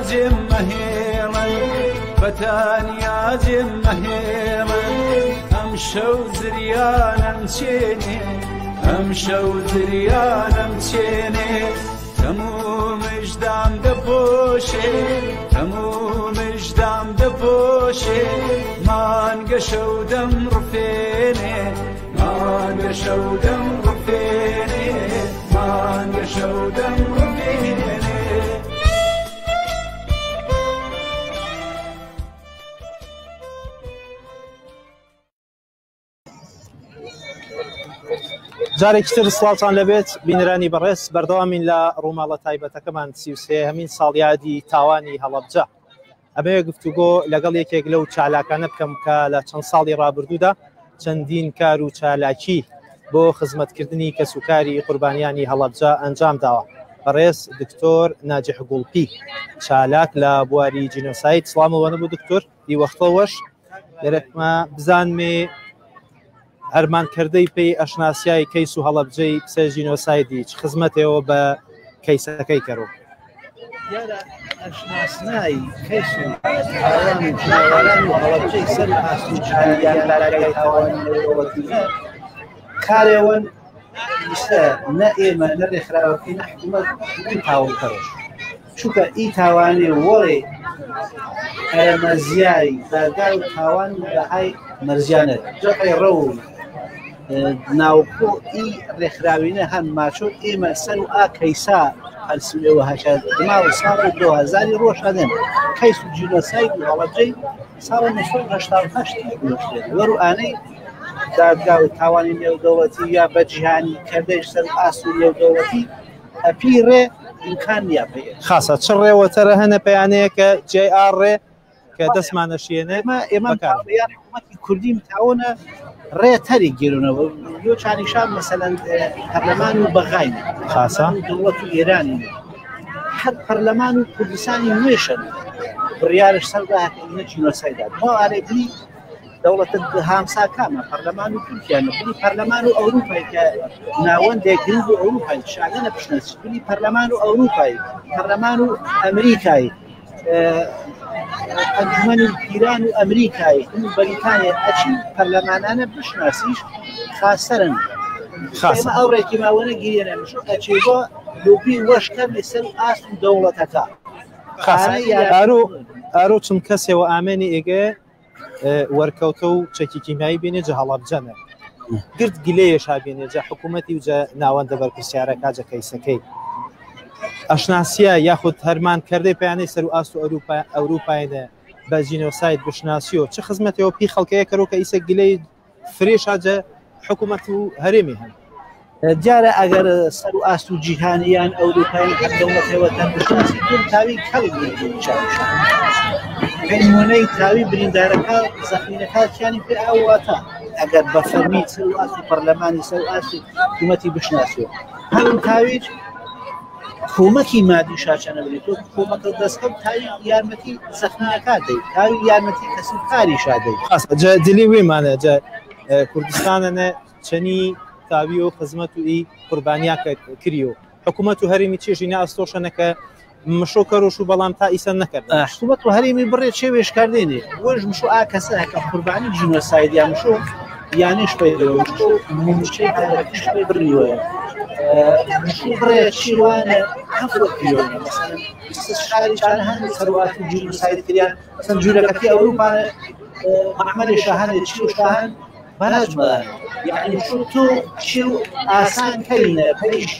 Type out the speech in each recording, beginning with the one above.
جم مهيرا بتانيا جم مهيرا امشو زريانا مشيني امشو زريانا مشيني تمو مجدام دبوشي تمو مجدام دبوشي ما نقشو دم رفيني ما نقشو دم رفيني ما نقشو دم رفيني جارێکی تر سڵاوتان لەبێت بینەرانی بەڕێز بەردەوامین لە ڕووماڵە تایبەتەکەمان 33 ساڵیادی تاوانی هەڵەبجە. ئەبێ گفتوگۆ لەگەڵ یەکێک لەو چالاکانە بکەم کە لە چەند ساڵی ڕابردوودا چەندین کار و چالاکی بۆ خزمەتکردنی کەسوکاری قوربانیانی هەڵەبجە ئەنجام داوە. بەڕێز دکتۆر ناجح گوڵپی چالاک لە بواری جینۆساید. سڵامەوە نەبوو دکتۆر دیوەختەوەش لێرەکمە بزانمێ هەرمانکردەی پێی ئەشناسیای کەیس و هەڵەبجەی پسە ژینۆسایدی چ خزمەتەوە بە کەیسەکەی کەرۆ ئەشناسنایی کەیس و ئاوان و ژاواران و هەڵەبجەی سەر ئاسوچیان لەلایەن تاوانەوەتیە کارێوەن ویستە نە ئێمە نە ڕێکخراوەکەی نە حکوومەت تاوانکەڕش چونکە ئی تاوانێ وەڵێ هەرە مەرزیاری داگای و تاوان و بەهای مەرزیانەت جەقەی ڕە و ناوکۆ ئی ڕێکخراوینە هەم ماچۆ ئێمە سەر و ئا کەیسا هەرسولەوە هەشە دماوە ساڵی 2000 ڕۆژادن کەیس و جینۆساید و هەڵەبجەی ساڵی 1970 وەرو ئانەی دادگا و تاوانی نێودەوڵەتی یا بەجیهانی کردەی سەر و ئاس و نێودەوڵەتی ئەپیڕێ ئیمکان نیە پێ خاسە چ ڕێوەتەرە هەنە پەیانەیە کە JR کە دەستمانەشیێنێ ئێمە حکوومەتی کوردی متاوەنە ڕێتەری گیرونەوە یۆ چانیشان مەسەلەن پەرلەمان و بەغاین خاسە دەوڵەت و ئێرانی هەر پەرلەمان و کوردستانی نوێشن بڕیارش سەرداهەکەینە جینۆسایدا ئارێگری دەوڵەتە هامساکامە پەرلەمان و تورکیانە بلی پەرلەمان و ئەوروپای کە ناوەندێک گرنگ و ئەوروپای شاگەنە پشنەچ بلی پەرلەمان و ئەوروپای پەرلەمان و ئەمریکای ئەنجومەنی پیران و ئەمریکای و بەریتانیا ئەچین پەرلەمانانە بشناسیش خاسەرن خاسە ئەو ڕێکی ماوەنە گیرێنە مشۆ ئەچێ بۆ لوبی وەشکە لەسەر ئاست و دەوڵەتەکە ئارۆ چون کەسێەوە ئامێنی ئێگە وەرکەوتە و چەکی کیمیایی بینێ جە هەڵەبجەنە گرت گلەیەشا بینێ جە حکوومەتی و جە ناوەندە بەرپرسیارەکە جە کەیسەکەی ئەشناسیە یاخود هەرمان کردەی پەیانەی سەر و ئاست و ئەوروپایە بە جینۆساید بشناسیۆ چه خزمەتەوە پی خەڵکەیە کەرۆ کە ئیسە گلەی فرێشا جە حکوومەت و هەرێمی هەن دیارە ئەگەر سەر و ئاست و جیهانیان ئەوروپای هەردەوڵەتەوەتەن بشناسی تاوی کەڵی پەیمونەی تاوی بریندارەکە زەخمینەکانیانی پێ ئەوواتە ئەگەر بە فەرمی سەر و ئاست و پەرلەمانی سەر و ئاست و حکوومەتی بشناسیەوە هەم تاویج حکوومەتی مادی شاچەنە بێت تۆ حکوومەتە دەستکەم تاوی یارمەتی زەخمینەکە دەی تاوی یارمەتی کەسوکاری شادەی جە دلی وێمانە جە کوردستانەنە چەنی تاوی و خزمەت و ئی قوربانیا کریۆ حکوومەت و هەرێمی چێژی ناستۆشەنەکە مشۆ کەڕۆش و بەڵام تا ئیسە نەکرد حکوومەت و هەرێمی بڕێ چێوێشکاردێنێ وەش مشۆ ئا کەسەکە قوربانی جینۆساید یا مشۆ یانش پێ بڕیوە بڕێ چیوانە شاریشان هەن سەروات و جینۆساید کریان سەر جوولەکەتی ئەوروپانە محمەدی شاهانێ چی و شاهان مەناجمە یعنی تۆ چی و ئاسان کەینە پێش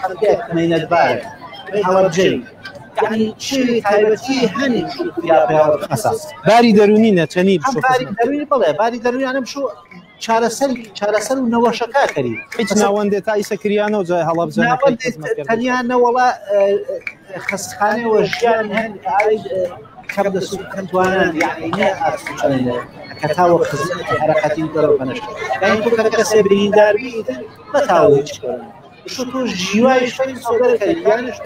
خەڵکێک مەینەتبارە هەڵەبجەی یعنی چی تایبەتی هەنی باری دەرونینە چەنی بڵێ باری دەرونیانە بشۆ چارەسەر و نەوەشەکە کەری هیچ ناوەندێت تا ئیسەکریانە و جای هەڵەبجە تەنیا نەوەڵا خستخانەوە ژیان هەن کەم دەسوکەنتوانان یعنی نە ئاسوچەنە کەتاوە خزمەتی حرەکەتی گەڕە بەنەشت یعنی تۆ کە کەسێ برینداربی بەتاوە هیچکەن شو تۆ ژیوایش سۆدەکەی یانش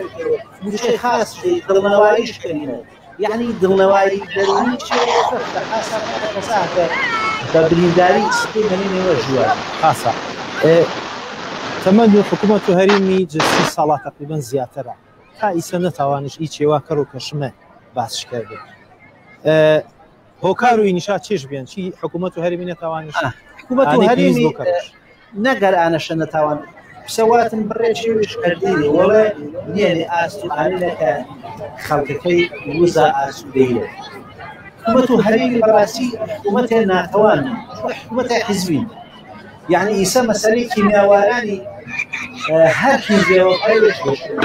موچەی خاص دڵنەواییش کەینە یعنی دڵنەوایی دەرونی کەساکە بە برینداری سپی بەنینەوە ژووە خاسە تەمەند حکوومەت و هەرێمی جە 30 ساڵات تقریبەن زیاترە تا ئیسە نەتاوانش هیچ هێوا کەڕ و کەشمە باسش کرده هۆکار و ئینیشا چێژ بێن چی حکوومەت و هەرێمی نەتاوانش حکوومەت و هەرێمی نەگەر ئانەشە نەتاوان پسەواتم بڕێژیش کردی وەڵێ نێنێ ئاستوانەکە خەڵکەکەی وزە ئاسوودەیە حکوومەت و هەرێمی بەڕاستی حکوومەتێ ناتەوان حکوومەتە حیزبین یعنی ئیسە مەسەلەی کیمیاوارانی هەر حیزبێەوە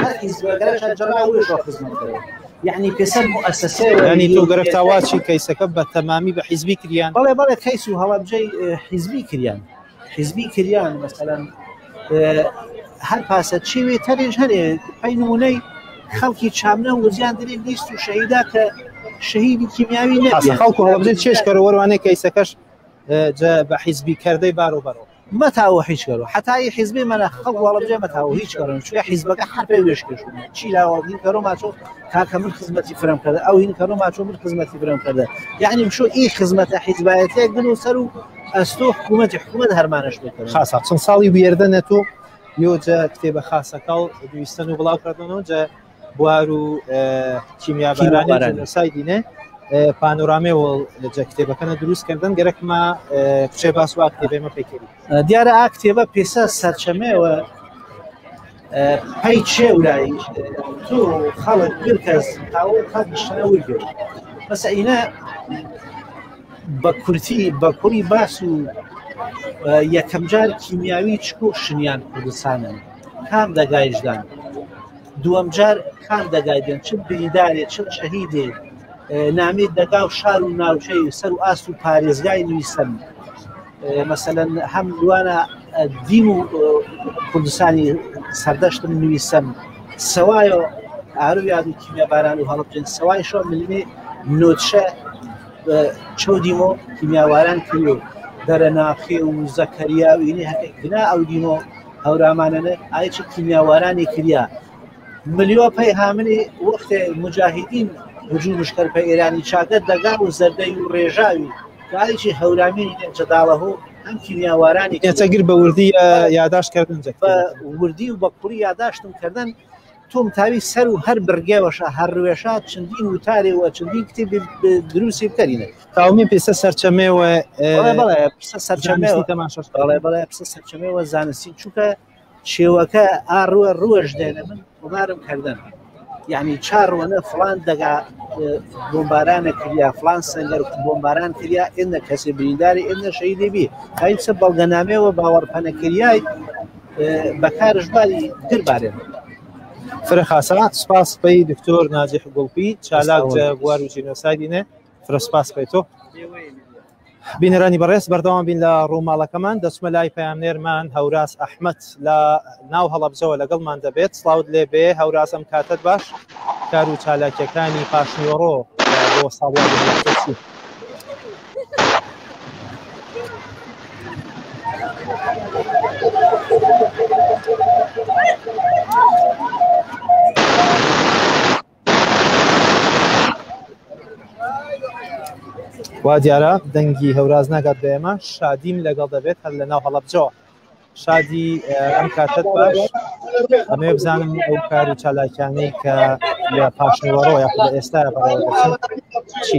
هەر حیزبەکەشە جەڕا وێژە خزمەتەوە يعني كسب مؤسسة يعني تو قرفتاواتشي كيس كبة تمامي بحزبي كريان بلا كيسو هوا بجي حزبي كريان مثلا هل باسد شيء تريج هل بينوني خلقي شامنه وزيان دري ليست شهيدات شهيد كيميائي نبي خلقو هوا بجي تشيش كرو ورواني كيس كش جا بحزبي كردي بارو متى هو هيك قالوا حتى اي حزبي ما خلق والله بجي متى هو هيك قالوا شو حزبك حرفي ويش كشو شي لا واقين كرو ما شو كاك من خدمتي فرم كذا او هين كرو ما شو من خدمتي فرم كذا يعني مشو اي خدمته حزباتي يقولوا سرو استو حكومه هرمانش بكره خاصه چون ساڵی وێردەنێتۆ یۆجە کتێبە خاصەکەڵ دویستن و بڵاوکردنەوە جە بوار و کیمیابارانی سایدینێ پانۆرامێوەڵ جە کتێبەکەنە دروستکردن گەرەکمە کچێ باس وا کتێبێمە پێکردی دیارە ئا کتێبە پێسە سەرچەمێوە پەی چێولایی تۆ خەڵک بر کەس تاوە خەڵکیشتەنە وەرگێ بەسە ئینە بە کورتی بە کوڕی باس و یەکەم جار کیمیاوی چکۆ شنیان کوردستانن کام دەگایشدان دووەم جار کام دەگایدن چ بریدارێ چ شەهیدێ نامێت دەگا و شار و ناوچەی سەر و ئاست و پارێزگای نوویستن مەسەلەن هەم دوانە دین و کوردستانی سەردەشتم نوویستن سەوایە ئارویاد و کیمیاباران و هەڵبجن سەوای شۆ ملمێ نۆتشە چۆدیمۆ کیمیاواران کردو دەرەناخێ و زەکەریا و ئینی هەکە گنا ئەو دیمۆ هەورامانەنە ئایچ کیمیاوارانی کردیا ملیۆ پەی هامنێ وەختێ مجاهدین هجومش کرد پە ئێرانی چاکە دەگا و زەردەی و ڕێژاوی کاریی هەورامێنی جەداڵەهۆ ئەم کیمیاوارانی ئێسەگر بە وردی یاداشتکردن بە وردی و بە کوڕی یاداشتم کردن تۆم تاوی سەر و هەر بڕگێوەشە هەرڕوێشە چەندین وتارێەوە چەندین کتێبی دروستی بکەرینە تاومی پێسە سەرچەمێوە بەڵێ پسە سەرچەمێوە زانستی چووکە شێوەکە ئاڕوە ڕوەش دێنە من ومارم کردن يعني چاروانه فلان دقا بومباران كريا فلان سنجر بومباران كريا إن كسي بريداري إن شهيدي بي هاي سب بلغنامه وباور فانا كرياي بكارش بالي در بارين فرخاسات سپاس بي دكتور ناجح قلبي چالاك جوار و جينوسايدينه فرسپاس بيتو بینەرانی بەڕێز بەردەوام بین لە ڕووماڵەکەمان دەچمە لای پەیامنێرمان هەوراس ئەحمەد لە ناو هەڵەبجەوە لەگەڵمان دەبێت سڵاوت لێ بێ هەوراسم کاتت باش کار و چالاکیەکانی پاشنیۆڕۆ بۆ ساڵیادی وا دیارە دەنگی هەوراز ناگات بە ئێمە شادیم لەگەڵ دەبێت هەر لە ناو هەڵەبجەوە شادی ئەم کاتت باش ئەمێ بزانم ئەو کار و چالاکیانەی کە لە پاشنیوەڕۆ یا لە ئێستا بەڕێوەدەچن چی؟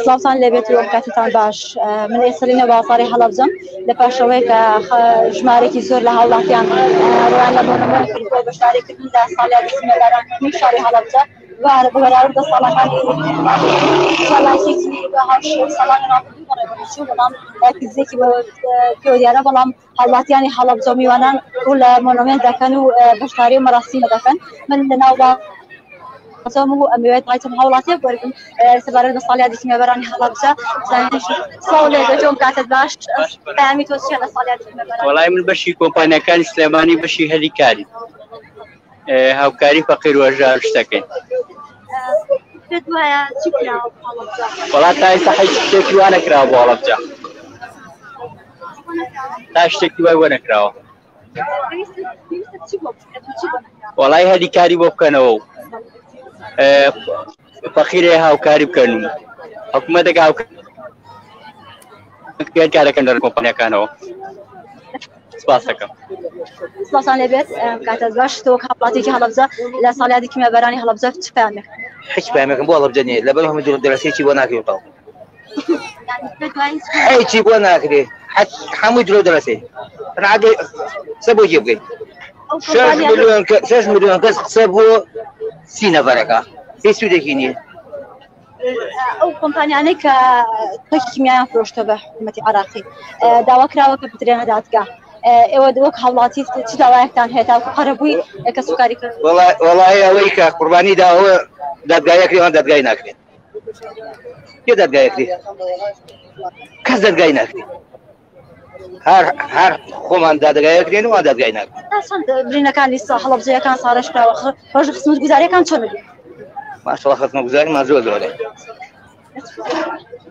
سڵاوتان لەبێت و کاتتان باش من ئێستا بازاڕی هەڵەبجەم لە پاشەوەی کە ژمارێکی زۆر لە هاوڵاتیان ڕوان لە بۆنەوەی کردبووە بەشداریکردن لە ساڵیادی سیمەدارانکردنی شاری هەڵەبجە بەراورد ساڵەکانی ساڵاتێکی بە هەڵشێ ساڵانی ڕابردوو بەڕێوەدەچوو بەڵام کزێکی پێوە دیارە بەڵام هاوڵاتیانی هەڵەبجە و میوانان ڕوو لە مۆنۆمنت دەکەن و بەشداری و مەراسیمە دەکەن من لەناو و ئەمەوێت ڕایتم هاوڵاتیە بوەربن سەبارەت بە ساڵیادی سیمەبەرانی هەڵەبجە ساڵ لێ دەجۆم کاتت باش پەیامی تۆ چییە لە ساڵیادی سیمەبەران؟ وەڵای من بەشی کۆمپانیەکانی سلێمانی بەشی هەلیکاری هاوکاری فەقیر و هەژار شتەکەین پێت وایە چی کراوە بۆ هەڵەبجە؟ وەڵات تا ئێستا هیچ شتێکی وا نەکراوە بۆ هەڵەبجە تا شتێکی وای وەنەکراوە وەڵای هەلیکاری بۆ بکەنەوە و فەقیرێ هاوکاری بکەن و حکوومەتێک هاوکاری کارەکەن لەر کۆمپانیەکانەوە سپاس دەکەم سپاسان لێبێت کاتت باش تۆ هاوڵاتێکی هەڵەبجە لە ساڵیادی کیمیابەرانی هەڵەبجە چ پەیامێک هیچ پامێکم بۆ هەڵەبجە لەبەر هەموو دەرەسێکی بۆ ناکرێتەوە هیچی بۆ ناکرێت هەمووی درۆ دەرەسێ سە بۆ جێ بگەیت 6 میلیۆن کەس قسە بۆ 30 نەفەرەکە هیچ سوودێکی نییە ئەو کۆمپانیانەی کە تۆکی کیمیایان فرۆشتە بە حکوومەتی عێراقی داوا کراوە کە بترێنە دادگا ئێوە وەک هەوڵاتی چ داوایەکتان هەیە تاکو قەرەبووی کە سوکاری کرد وەڵای ئەوەی کە قوربانی داوە دادگایەکری ئەوان دادگای ناکرێت کێ دادگایەکری کەس دادگای ناکرێت هەر خۆمان دادگایەکرێن وان دادگای ناکرێت چەند برینەکانی هەڵەبجەیەکان ساڕش کراوە ڕۆژ خزمەت گوزاریەکان چۆن بێت ماشەڵڵا خزمەتگوزاریمان زۆر زۆرە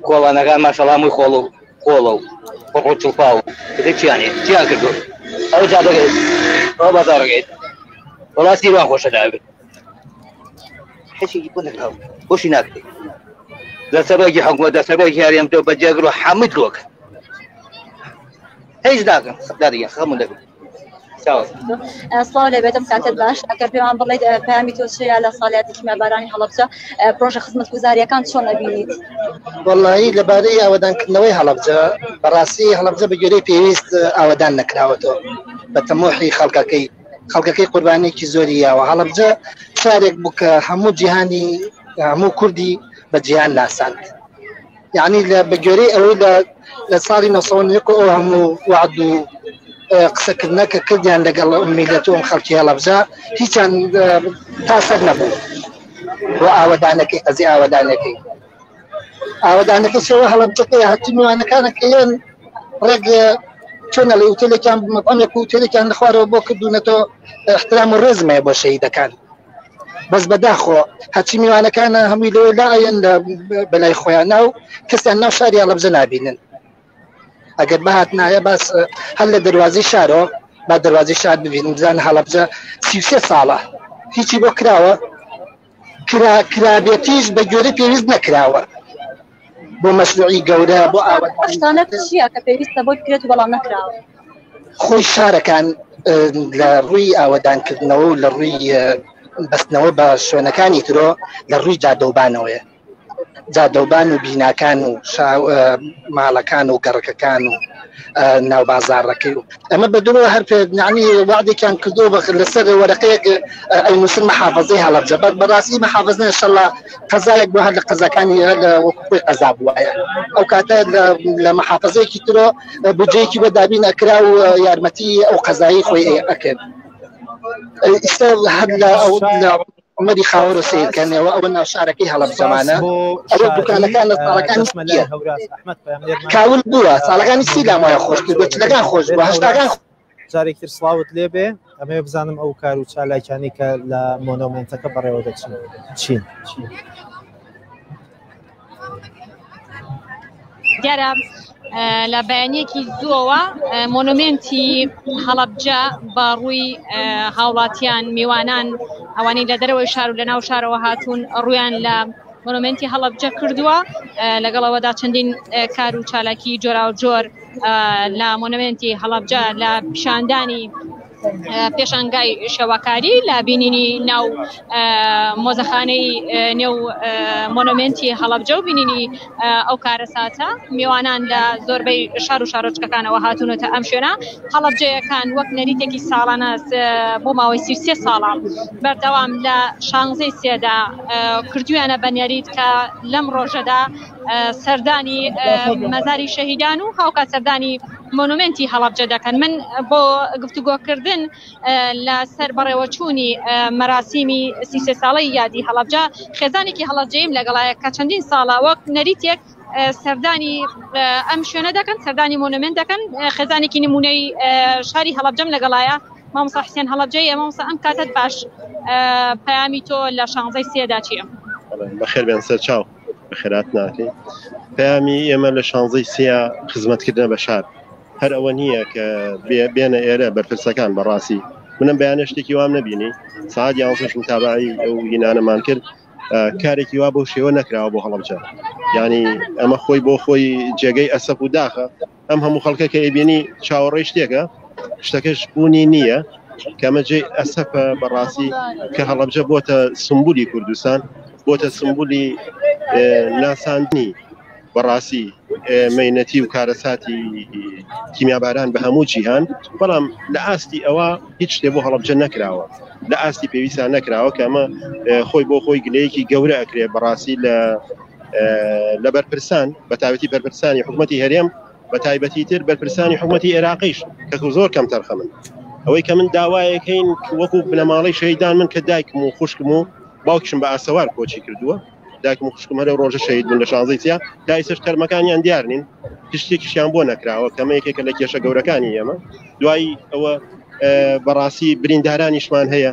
کۆڵانەکان ماشەڵڵا هەمووی خۆڵ و قوڕ چڵپا و چیانێ چیان کردو ئەو جا دەگەیت ئەو بازاڕ دەگەیت وەڵا سیروان خۆشە دابێت هیچێکی بۆ نەکراو بۆشی ناکرێت دەسەرۆکی حکومەت دەسەرۆکی هەرێمتۆ بەجێگر و هەمووی درۆکە هیچ ناکەن دادگا هەموو دەبێت سڵاو لێبێتم کاتت باش ئەگەر پێمان بڵێیت پەیامی تۆ چیە لە ساڵیاتی کیمیابارانی هەڵەبجە پرۆژە خزمەتگوزاریەکان چۆن ئەبینیت؟ وەڵڵاهی لەبارەی ئاوەدانکردنەوەی هەڵەبجە بەڕاستی هەڵەبجە بە گوێرەی پێویست ئاوەدان نەکراوەتەوە بە تەمۆحی خەڵکەکەی قوربانێکی زۆری یاوە هەڵەبجە شارێک بوو کە هەموو جیهانی هەموو کوردی بە جیهان ناساند یعنی بە گوێرەی ئەوەی لە ساڵی 1990 ئەو هەموو وعد و قسەکردنەکە کردیان لەگەڵ میلەتۆم خەڵکی هەڵەبجە هیچیان تاسەر نەبوو بۆ ئاوەدانەکەی قەزی ئاوەدانەکەی شەوە هەڵەبجەکەی هەتی میوانەکانەکەیان ڕێک چۆنە لە ئوتێلێکیان مەقامێک ئوتێلێکیان لەخوارەوە بۆ کردوونەتەوە احترام و ڕێزمەیە بۆ شەهیدەکان بەس بەداخۆ هەچی میوانەکانە هەمووی لەوێ لایەن بەلای خۆیان ناو کەسیان ناو شاری هەڵەبجە نابینن ئەگەر بەهات نایە باس هەر لە دەواازی شارەوە با دەواازی شار ببینن بزان هەڵەبجە 33 ساڵە هیچی بۆ کراوە کرابێتیش بە گوێرە پێویست نەکراوە بۆ مەشروعی گەورە بۆ ئەوەشتانە چییە کە پێویستە بۆ بکرێت و بەڵام نەکراوە خۆی شارەکان لە ڕووی ئاوەدانکردنەوە و لە ڕووی بەستنەوە بە شوێنەکانی ترۆ لە ڕووی جادەوبانەوەیە جادەوبان و بیناکان و ماڵەکان و گەڕەکەکان و ناو بازاڕەکەی و ئەمە بەدرەوە هەر پێنیانی وعدێکیان کردو لەسەر وەرەقەیەک ئەینووسن محافظەی هەڵەبجە بەڕاستی محافظە ئینشەڵڵا قەزایەک بۆ هەر لە قەزاکانی لە وەکوی قەزا بووایە ئەو کاتە لە محافظەیەکی ترۆ بودجەیەکی بۆ دابین ئەکرا و یارمەتی ئەو قەزایی خۆی ئەکرد ئێستا هەر لە عمەری خاوەڕ و سیرکردنەوە ئەوە ناو شارەکەی هەڵەبجەمانە ئەوە دوکانەکان لە ساڵەکانی کاول بووە ساڵەکانی سی لامایە خۆش کرد چلەکان خۆش بووە هەشتاکان جارێکتر سڵاوت لێبێ ئەمێ بزانم ئەو کار و چالاکیانی کە لە مۆنۆمنتەکە بەڕێوە دەچین چین دیارە لە بەیانیەکی زووەوە مۆنومنتی هەڵەبجە بە ڕووی هاوڵاتیان میوانان ئەوانەی لە دەرەوەی شار و لە ناو شارەوە هاتوون ڕویان لە مۆنومنتی هەڵەبجە کردووە لەگەڵەوەدا چەندین کار و چالاکی جۆرا و جۆر لە مۆنومنتی هەڵەبجە لە پیشاندانی پێشانگای شەوەکاری لە بینینی ناو مۆزەخانەی نێو مۆنومنتی هەڵەبجە و بینینی ئەو کارە ساتە میوانان لە زۆربەی شار و شارۆچکەکانەوە هاتوونەتە ئەم شوێنە هەڵەبجەیەکان وەک نەریتێکی ساڵانە بۆ ماوەی 33 ساڵە بەردەوام لە 16 سێدا کردویانە بە نەریت کە لەم ڕۆژەدا سەردانی مەزاری شەهیدان و هاوکات سەردانی مۆنومنتی هەڵەبجە دەکەن من بۆ گفتوگۆکردن لەسەر بەڕێوەچوونی مەراسیمی 33 ساڵەی یادی هەڵەبجە خێزانێکی هەڵەبجەیم لەگەڵایە کە چەندین ساڵە وەک نەریتێک سەردانی ئەم شوێنە دەکەن سەردانی مۆنومنت دەکەن خێزانێکی نمونەی شاری هەڵەبجەم لەگەڵایە مامۆستا حسێن هەڵەبجەی ئەمەوسا ئەم کاتت باش پەیامی تۆ لە 16 سێدا چییە؟ بەخێر بێن سەر چاو بەخێرات ناکەین پەیامی ئێمە لە 16 سێ خزمەتکردنە بە شار هەر ئەوە نییە کە بێنە ئێرە بەرپرسەکان بەڕاستی منم بەیانە شتێکی وام نەبینی ساعت یانزەشم تابعی ئەو هینانەمان کرد کارێکی وا بۆ شێوە نەکراوە بۆ هەڵەبجە یعنی ئەمە خۆی بۆ خۆی جێگەی ئەسەف و داخە ئەم هەموو خەڵکە کە ئەبینی چاوەڕێی شتێکە شتەکەش بوونی نییە کەمە جێ ئەسەفە بەڕاستی کە هەڵەبجە بۆتە سمبولی کوردستان، بۆتە سمبولی ناساندنی بەڕاستی مەینەتی و کارەساتی کیمیاباران بە هەموو جیهان. بەڵام لە ئاستی ئەوە هیچ شتێ بۆ هەڵەبجە نەکراوە، لە ئاستی پێویستان نەکراوە کە ئەمە خۆی بۆ خۆی گلەیەکی گەورە ئەکرێ بەڕاستی لە بەرپرسان بە تایبەتی بەرپرسانی حکوومەتی هەرێم بە تایبەتی تر بەرپرسانی حکوومەتی عێراقیش کە زۆر کەم تەرخە من ئەوەی کە من داوایەکەین وەکو بنەماڵی شەهیدان من کە دایکم و خوشکم و باوکشم بە ئاسەوار کۆچی کردووە، دایکم و خوشکم هەرە ڕۆژە شەهید بوون لە 16 چیا دایسەش تەرمەکانیان دیار نین، شتێکیشیان بۆ نەکراوە کەمە یەکێکە لە کێشە گەورەکانی ئێمە. دوایی ئەوە بەڕاستی بریندارانیشمان هەیە،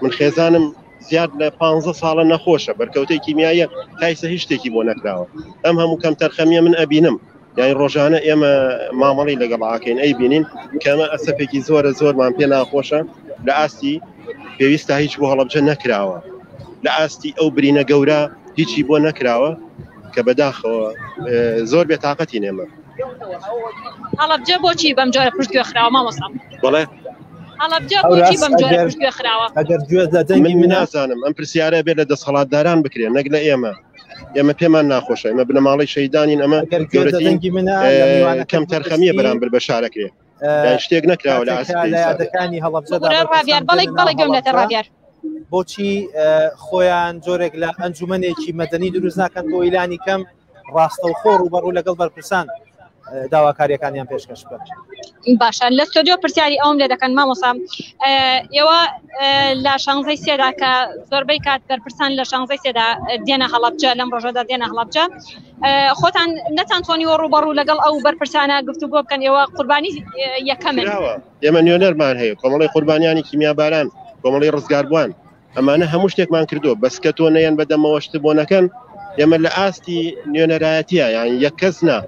من خێزانم زیاد لە 15 ساڵە نەخۆشە بەرکەوتەی کیمیایە تایسە هیچ شتێکی بۆ نەکراوە. ئەم هەموو کەم تەرخەمیە من ئەبینم، یعنی ڕۆژانە ئێمە مامەڵی لەگەڵاکەین ئەی بینین کەمە ئەسەفێکی زۆرمان پێ ناخۆشە لە ئاستی پێویستە هیچ بۆ هەڵەبجە نەکراوە، لە ئاستی ئەو برینە گەورە هیچی بۆ نەکراوە کە بەداخەوە زۆر بێتاقەتی نێمە. هەڵەبجە بۆچی بەم جۆرە پشتگوێ خراوە مامۆستا؟ بەڵێ هەڵەبجە بۆچی بەم جۆرە پشتگوێ خراوە؟ ئەگەر گوێ لە دەنگی من نازانم ئەم پرسیارە بێت لە دەسەڵاتداران بکرێن نەک لە ئێمە پێمان ناخۆشە، ئێمە بنەماڵی شەیدانین، ئەمە کەم تەرخەمیە بەرامبەر بە شارەکرێ شتێک نەکراوە لە ئاسیەکانی هەڵەبجەدا. بەڵێ گەم لەتە ڕابیار بۆچی خۆیان جۆرێک لە ئەنجومەنێکی مەدەنی دروست ناکەن بۆ ئیلانی کەم ڕاستەوخۆ و بەڕوو لەگەڵ بەرپرسان داواکاریەکانیان پێشکەش بکەن؟ باشە لە ستۆدیۆ پرسیاری ئەوم لێ دەکەن مامۆستا، ئێوە لە 16 سێدا کە زۆربەی کات بەرپرسان لە 16 سێدا دێنە هەڵەبجە، لەم ڕۆژەدا دێنە هەڵەبجە، خۆتان نەتانتوانیوە ڕوبەڕوو لەگەڵ ئەو بەرپرسانە گفتوگۆ بکەن ئێوە قوربانی یەکەمن؟ ئێمە نیۆنەرمان هەیە، کۆمەڵی قوربانیانی کیمیاباران، کۆمەڵی ڕزگاربووان، ئەمانە هەموو شتێکمان کردو بەس کە تۆ نەیەن بەدەمەوەشت بۆ نەکەن. ئێمە لە ئاستی نوێنەرایەتیە، یانی یەک کەس نا،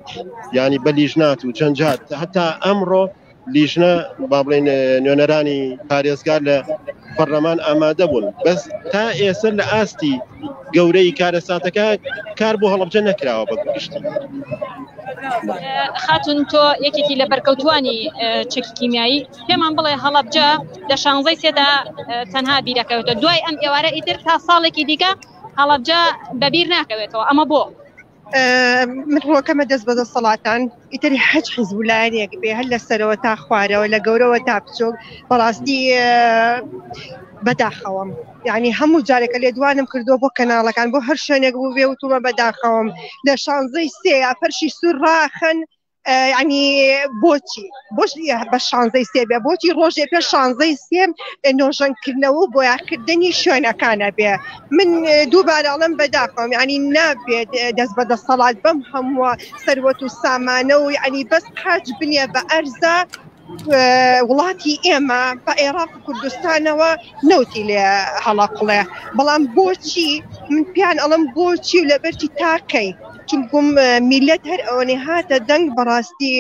ینی بە لیژنات و جەنجات هەتا ئەمڕۆ لیژنە با بڵێن نوێنەرانی پارێزگار لە پەرلەمان ئامادە بوون، بەس تا ئێستا لە ئاستی گەورەی کارەساتەکە کار بۆ هەڵەبجە نەکراوە بە گشتی. خاتون تۆ یەکێکی لە بەرکەوتوانی چەکی کیمیایی، پێمان بڵێ هەڵەبجە لە 16 سێدا تەنها بیرەکەوێتە، دوای ئەم ئێوارە ئیتر تا ساڵێکی دیکە هەڵەبجە بەبیر ناکەوێتەوە، ئەمە بۆ؟ من ڕۆکەمە دەست بە دەسەڵاتان ئیتری حەج حیزبولایەک بێ هەر لە سەرەوە تا خوارەوە لە گەورەوە تا بچۆک بەڕاستی بەداخەوەم، یعنی هەموو جارێکە لێ دوانم کردو بۆ کەناڵەکان بۆ هەر شوێنێک بوو بێ وتومە بەداخەوەم لە 16 سێ پەرشی سوور ڕاخن، ینی بۆچی بە 16 سێ بێ، بۆچی ڕۆژێ پێ 16 سێ نۆژەنکردنەوە بۆ یاکردنی شوێنەکانە بێ. من دووبارەڵم بەداخەوەم، ینی نابێت دەست بە دەسەڵات بەم هەمووە سەروەت و سامانە و ینی بەس حاج بنێ بە ئەرزە وڵاتی ئێمە بە عێراق و کوردستانەوە نەوتی لێ هەڵەقڵێ، بەڵام بۆچی من پیان ئەڵم بۆچی و لەبەرچی تاکەی چونکم میلەت هەر ئەوەنێ هاتە دەنگ بەڕاستی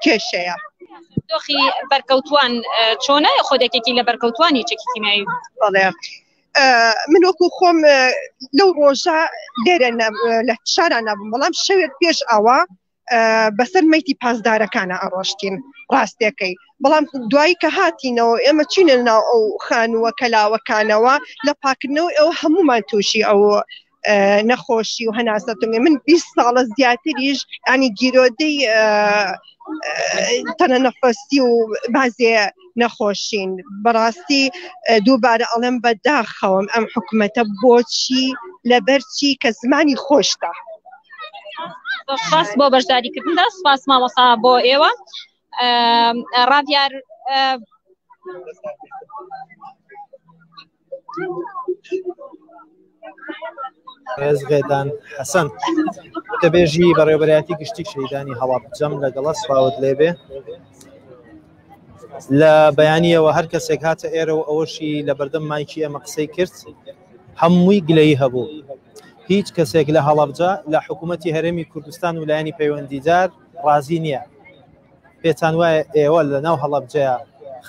کێشەیە. دۆخی بەرکەوتوان چۆنە خۆدێکێکی لە بەرکەوتوانی چەکی کیمیایی؟ بەڵێ من وەکو خۆم لەو ڕۆژە لێرە لە شارە نەبووم، بەڵام شەوێک پێش ئەوە بەسەر مەیتی پاسدارەکانە ئەڕۆشتین ڕاستیەکەی، بەڵام دوایی کە هاتینەوە ئێمە چینە ناو ئەو خانووە کەلاوەکانەوە لە پاکردنەوە ئەو هەمومان تووشی ئەو نەخۆشی و هەناسەتونێ. من 20 ساڵە زیاتریش ینی گیرۆدەی تەنە نەفەسی و بازێ نەخۆشین. بەڕاستی دووبارە ئەڵێم بەداخەوەم ئەم حکوومەتە بۆچی لەبەرچی کە زمانی خۆشتە. سپاس بۆ بەشداریکردندا، سپاس مامۆستا بۆ ئێوە. ڕاویار ڕێزغێدان حەسەن دەبێژی بەڕێوەبەرایەتی گشتی شەیدانی هەڵەبجەم لەگەڵە سپاوت لێبێ. لە بەیانیەوە هەر کەسێک هاتە ئێرە و ئەوەشی لە بەردەم مایکی ئەمە قسەی کرد هەمووی گلەیی هەبوو. هیچ کەسێک لە هەڵەبجە لە حکوومەتی هەرێمی کوردستان و لایەنی پەیوەندیدار ڕازی نییە. پێتان وایە ئێوە لە ناو هەڵەبجەیە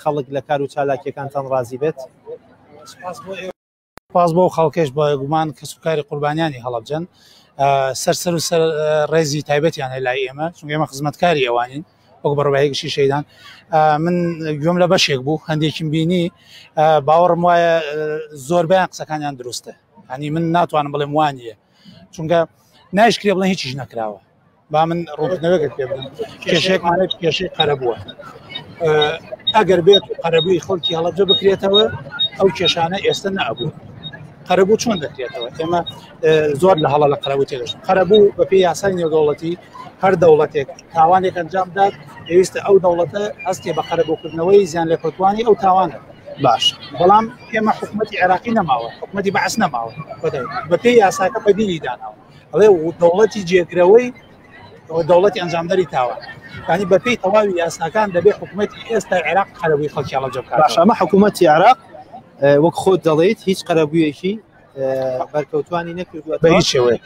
خەڵک لە کار و چالاکیەکانتان ڕازی بێت؟ سپاس بۆ خەڵکێش بە گومان کە سوکاری قوربانیانی هەڵەبجەن، سەر و سەر ڕێزی تایبەتیان هەیە لای ئێمە، چونکە ئێمە خزمەتکاری ئەوانین، وەک بەڕێوەبەرێکی شەیدان من گوێم لە بەشێک بوو هەندێکم بینی باوەڕم وایە زۆربیان قسەکانیان دروستە ینی من ناتوانم بڵێم وانە چونکە نایشکرێ بڵێن هیچیش نەکراوە با من ڕوونەوەگەت پێ بدەم کێشەیەکمانێت کێشەی قەرەبووە ئەگەر بێت قەرەبووی خەڵکی هەڵەبجە بکرێتەوە ئەو کێشانە ئێستا نەبوو قەرەبوو چۆن دەکرێتەوە ئێمە زۆر لە هەڵە لە قەرەبوو تێگەشت قەرەبوو بەپێی یاسای نێودەوڵەتی هەر دەوڵەتێک تاوانێک ئەنجام داد پێویستە ئەو دەوڵەتە هەستی بە قەرەبووکردنەوەی زیان لێکوتوانی ئەو تاوانە باش بەڵام ئێمە حکوومەتی عێراقی نەماوە حکوومەتی بەعس نەماوە بەپێی یاساکە بەدیلی داناوە ئەڵێ دەوڵەتی جێگرەوەی دەوڵەتی ئەنجامدەری تاوان ینی بەپێی تەواوی یاساکان دەبێت حکوومەتی ئێستا عێراق قەرەبووی خەڵکی هەڵەبجە بکات باش ئەمە حکوومەتی عێراق وەک خۆت دەڵێیت هیچ قەرەبوویەکی بەرکەوتوانی نەکردووە بە هیچ شێوەیە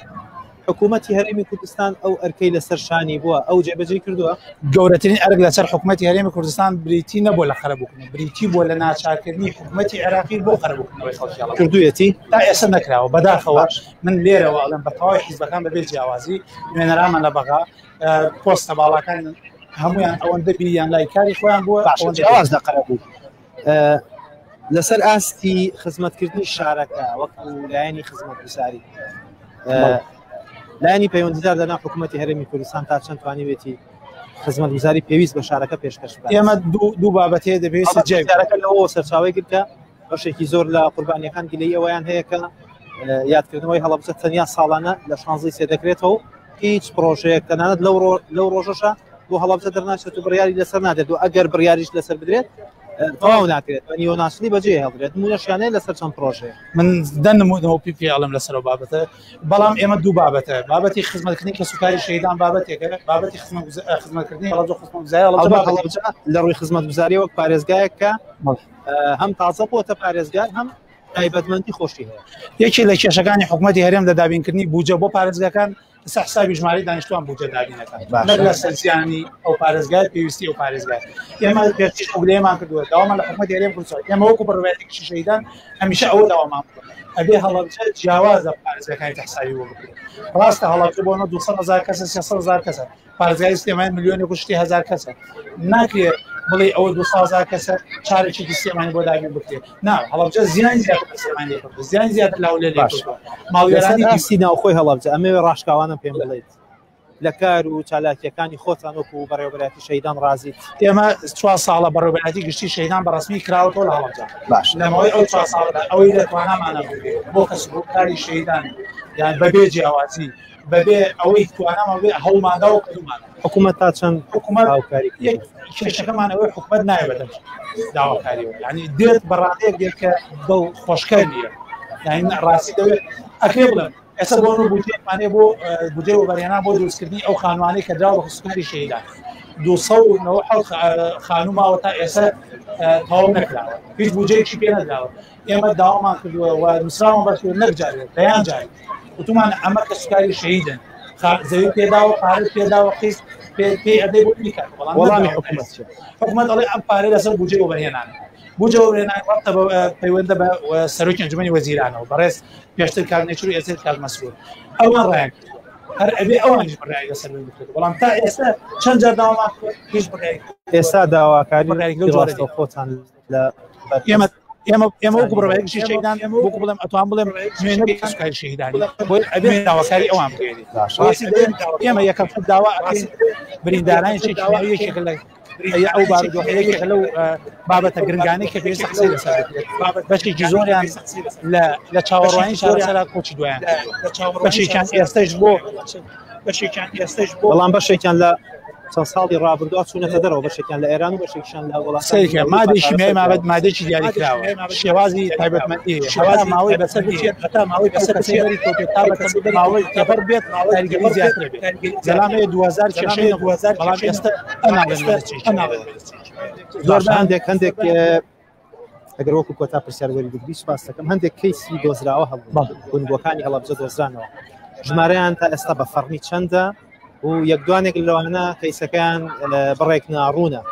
حکوومەتی هەرێمی کوردستان ئەو ئەرکەی لەسەر شانی بووە ئەو جێبەجێ کردووە گەورەترین ئەرک لەسەر حکوومەتی هەرێمی کوردستان بریتی نەبووە لە قەرەبووکردن بریتی بووە لە ناچارکردنی حکوومەتی عێراقی بۆ قەرەبووکردنەوەی خەڵکی هەڵەبجە کردوویەتی تا ئێستا نەکراوە بەداخەوە من لێرەوە ئەڵێم بە تەواوی حیزبەکان بەبێ جیاوازی نوێنەرامان لە بەغا پۆستە باڵاکان هەمویان ئەوەندە بیریان لای کاری خۆیان بووە جیاواز لە قەرەبوو لەسەر ئاستی خزمەتکردنی شارەکە وەکو لایەنی خزمەتگوزاری لایەنی پەیوەندیدار لەناو حکوومەتی هەرێمی کوردستان تا چەند توانیوێتی خزمەتگوزاری پێویست بە شارەکە پێشکەش بکات ئێمە دوو بابەتێ دەبێت جێگەرەکە لەوە سەرچاوی گرتە بەشێکی زۆر لە قوربانیەکان گلەی ئەویان هەیە کە یادکردنەوەی هەڵەبجە تەنیا ساڵانە لە 16 دەکرێتەوە هیچ پرۆژەیەک تەنانەت لەو ڕۆژەشە بۆ هەڵەبجە دەرناچێت و بڕیاری لەسەر نادێت و ئەگەر بڕیاریش لەسەر بدرێت تەواو ناکرێت بە نیۆناسلی بەجێ هەڵدرێت نمونەشیانەیە لەسەر چەند پرۆژەیە من دەنمودەوە پیاڵم لەسەرەوە بابەتە بەڵام ئێمە دوو بابەتە بابەتی خزمەتکردنی کە سوکاری شەیدان بابەتێکە بابەتی خزمەتکردنی هەڵەبجە خزمەتگوزاری لە ڕووی خزمەتگوزاری وەک پارێزگایەک کە هەم تازە بۆتە پارێزگار هەم تایبەتمەندی خۆشی هەیە یەکی لە کێشەکانی حکوومەتی هەرێم لە دابینکردنی بوجە بۆ پارێزگاکان لەسەر حسابی ژماری دانیشتوان بوجە دابینەکان لە سەرزیانی ئەو پارێزگای پێویستی ئەو پارێزگای ئێمە پێشتیش ئەوگلەیەمان کردووە داوامان لە حکوومەتی هەرێم کوردستان ئێمە وەکو بەڕێوەبەرێکی شەیدان هەمیشە ئەوە داوامان ئەبێ هەڵەبجە جیاواز لە پارێزگاکانی تەحسابی بۆ بکرێت ڕاستە هەڵەبجە بۆ 200,000 کەسە 300,000 کەسە پارێزگای سلێمانی ملیۆنێک و شتی 1000 کەسە ناکرێت بڵێ ئەوە 200,000 کەسە چارێکی سلێمانی بۆ دابین بکرێت نا هەڵەبجە زیانی زیاتر لە سلێمانی لێکردووە زیانی زیاتر لە هەولێر لێکردووە ماڵوێرانی ئاستی ناوخۆی هەڵەبجە ئەمەوێ ڕاشکاوانم پێم بڵێیت لە کار و چالاکیەکانی خۆتان وەکو بەڕێوەبەرێتی شەیدان ڕازیت ئێمە 4 ساڵە بەڕێوەبەرێتی گشتی شەیدان بەڕسمی کراوەتەوە لە هەڵەبجە باش لەمەوەی ئەو 4 ساڵدا ئەوەی دەتوانامانە بۆ کەسبکاری شەیدان یان بەبێ جیاوازی بەبێ ئەوەی توانامە بێ هەوڵماندا و کردومان حکوومەت تا چەند حکوومەت کێشەکەمان ئەوەی حکوومەت نایە بەدەم داواکاریەوە ینی دێت بەڕادەیەک دێت کە دڵ خۆشکەر نییە یانی ڕاستی دەوێت ئەکرێ بڵێم ئێستا بۆ بودجێمانێ بۆ بودجێ وەبەرهێنا بۆ دروستکردنی ئەو خانوانەی کە دراوە بە سوکاری شەیدان 297 خانوو ماوە تا ئێستا تەواو نەکراوە هیچ بودجەیەکی پێ نەدراوە ئێمە داوامان کردووە و نووسراوە بەش نەکجارێت بەیان جاری وتمان ئەمە کە سوکاری شەیدن زەوی پێداوە پارە پێداوە قیس پێ ئەدەی بۆ بیکات وەڵامی حکوومەت ئەڵێ ئەم پارە لەسەر بودجێ وەبەرهێنانە بوجە وەبەرهێنانی وەختە پەیوەندە بە سەرۆکی ئەنجومەنی وەزیرانەوە بەڕێز پێشتر کارنێچر و ئێستا کار مەسئول ئەوان ڕایان هەر ئەبێ ئەوانیش بڕیاری لەسەر بکرێت بەڵام تا ئێستا چەند جار داوامان هیچ بڕیاری ئێستا داواکاری خۆتان لە ئێمە وەکو بەڕێوەبەرێکی شەیدان وەکو بڵێم ئەتوان بڵێم نوێنەری سوکاری شەیدانی بۆی ئەبێ داواکاری ئەوان بکرێت ئێمە یەکەم داوا بریندارانی یەکێکە لە ئەو بارودۆخەیەکێک لەو بابەتە گرنگانەی کە پێویستە قسەی لەسەر بکرێت بەشێکی زۆریان لە چاوەڕوانی شارەسەرا کۆچی دوایان بەشێکیان ئێستش بۆ بەڵام بەشێکیان لە چەند ساڵی ڕابردووە چوونەتە دەرەوە بەشێکیان لە ئێران و بەشێکیان لە وڵاتێکە مادێکی مێ مابەت مادێکی دیاری کراوە شێوازی تایبەتمەندی شێوازی ماوەی بەسەر بچێت هەتا ماوەی بەسەر کەسێری تۆپێتا بەسەر ماوەی تێپەر بێت تاریگەری زیاتر بێت زەلامەیە 2000 کێشەی 2000 بەڵام ئێستا زۆر هەندێک ئەگەر وەکو کۆتا پرسیاروەری بگری سوپاس دەکەم هەندێک کەیسی دۆزراوە هەبوو گونبووەکانی هەڵەبجە دۆزرانەوە ژمارەیان تا ئێستا بە فەرمی چەندە و یەکدوانێک لەوانە کەیسەکان بڕێک ناڕوونە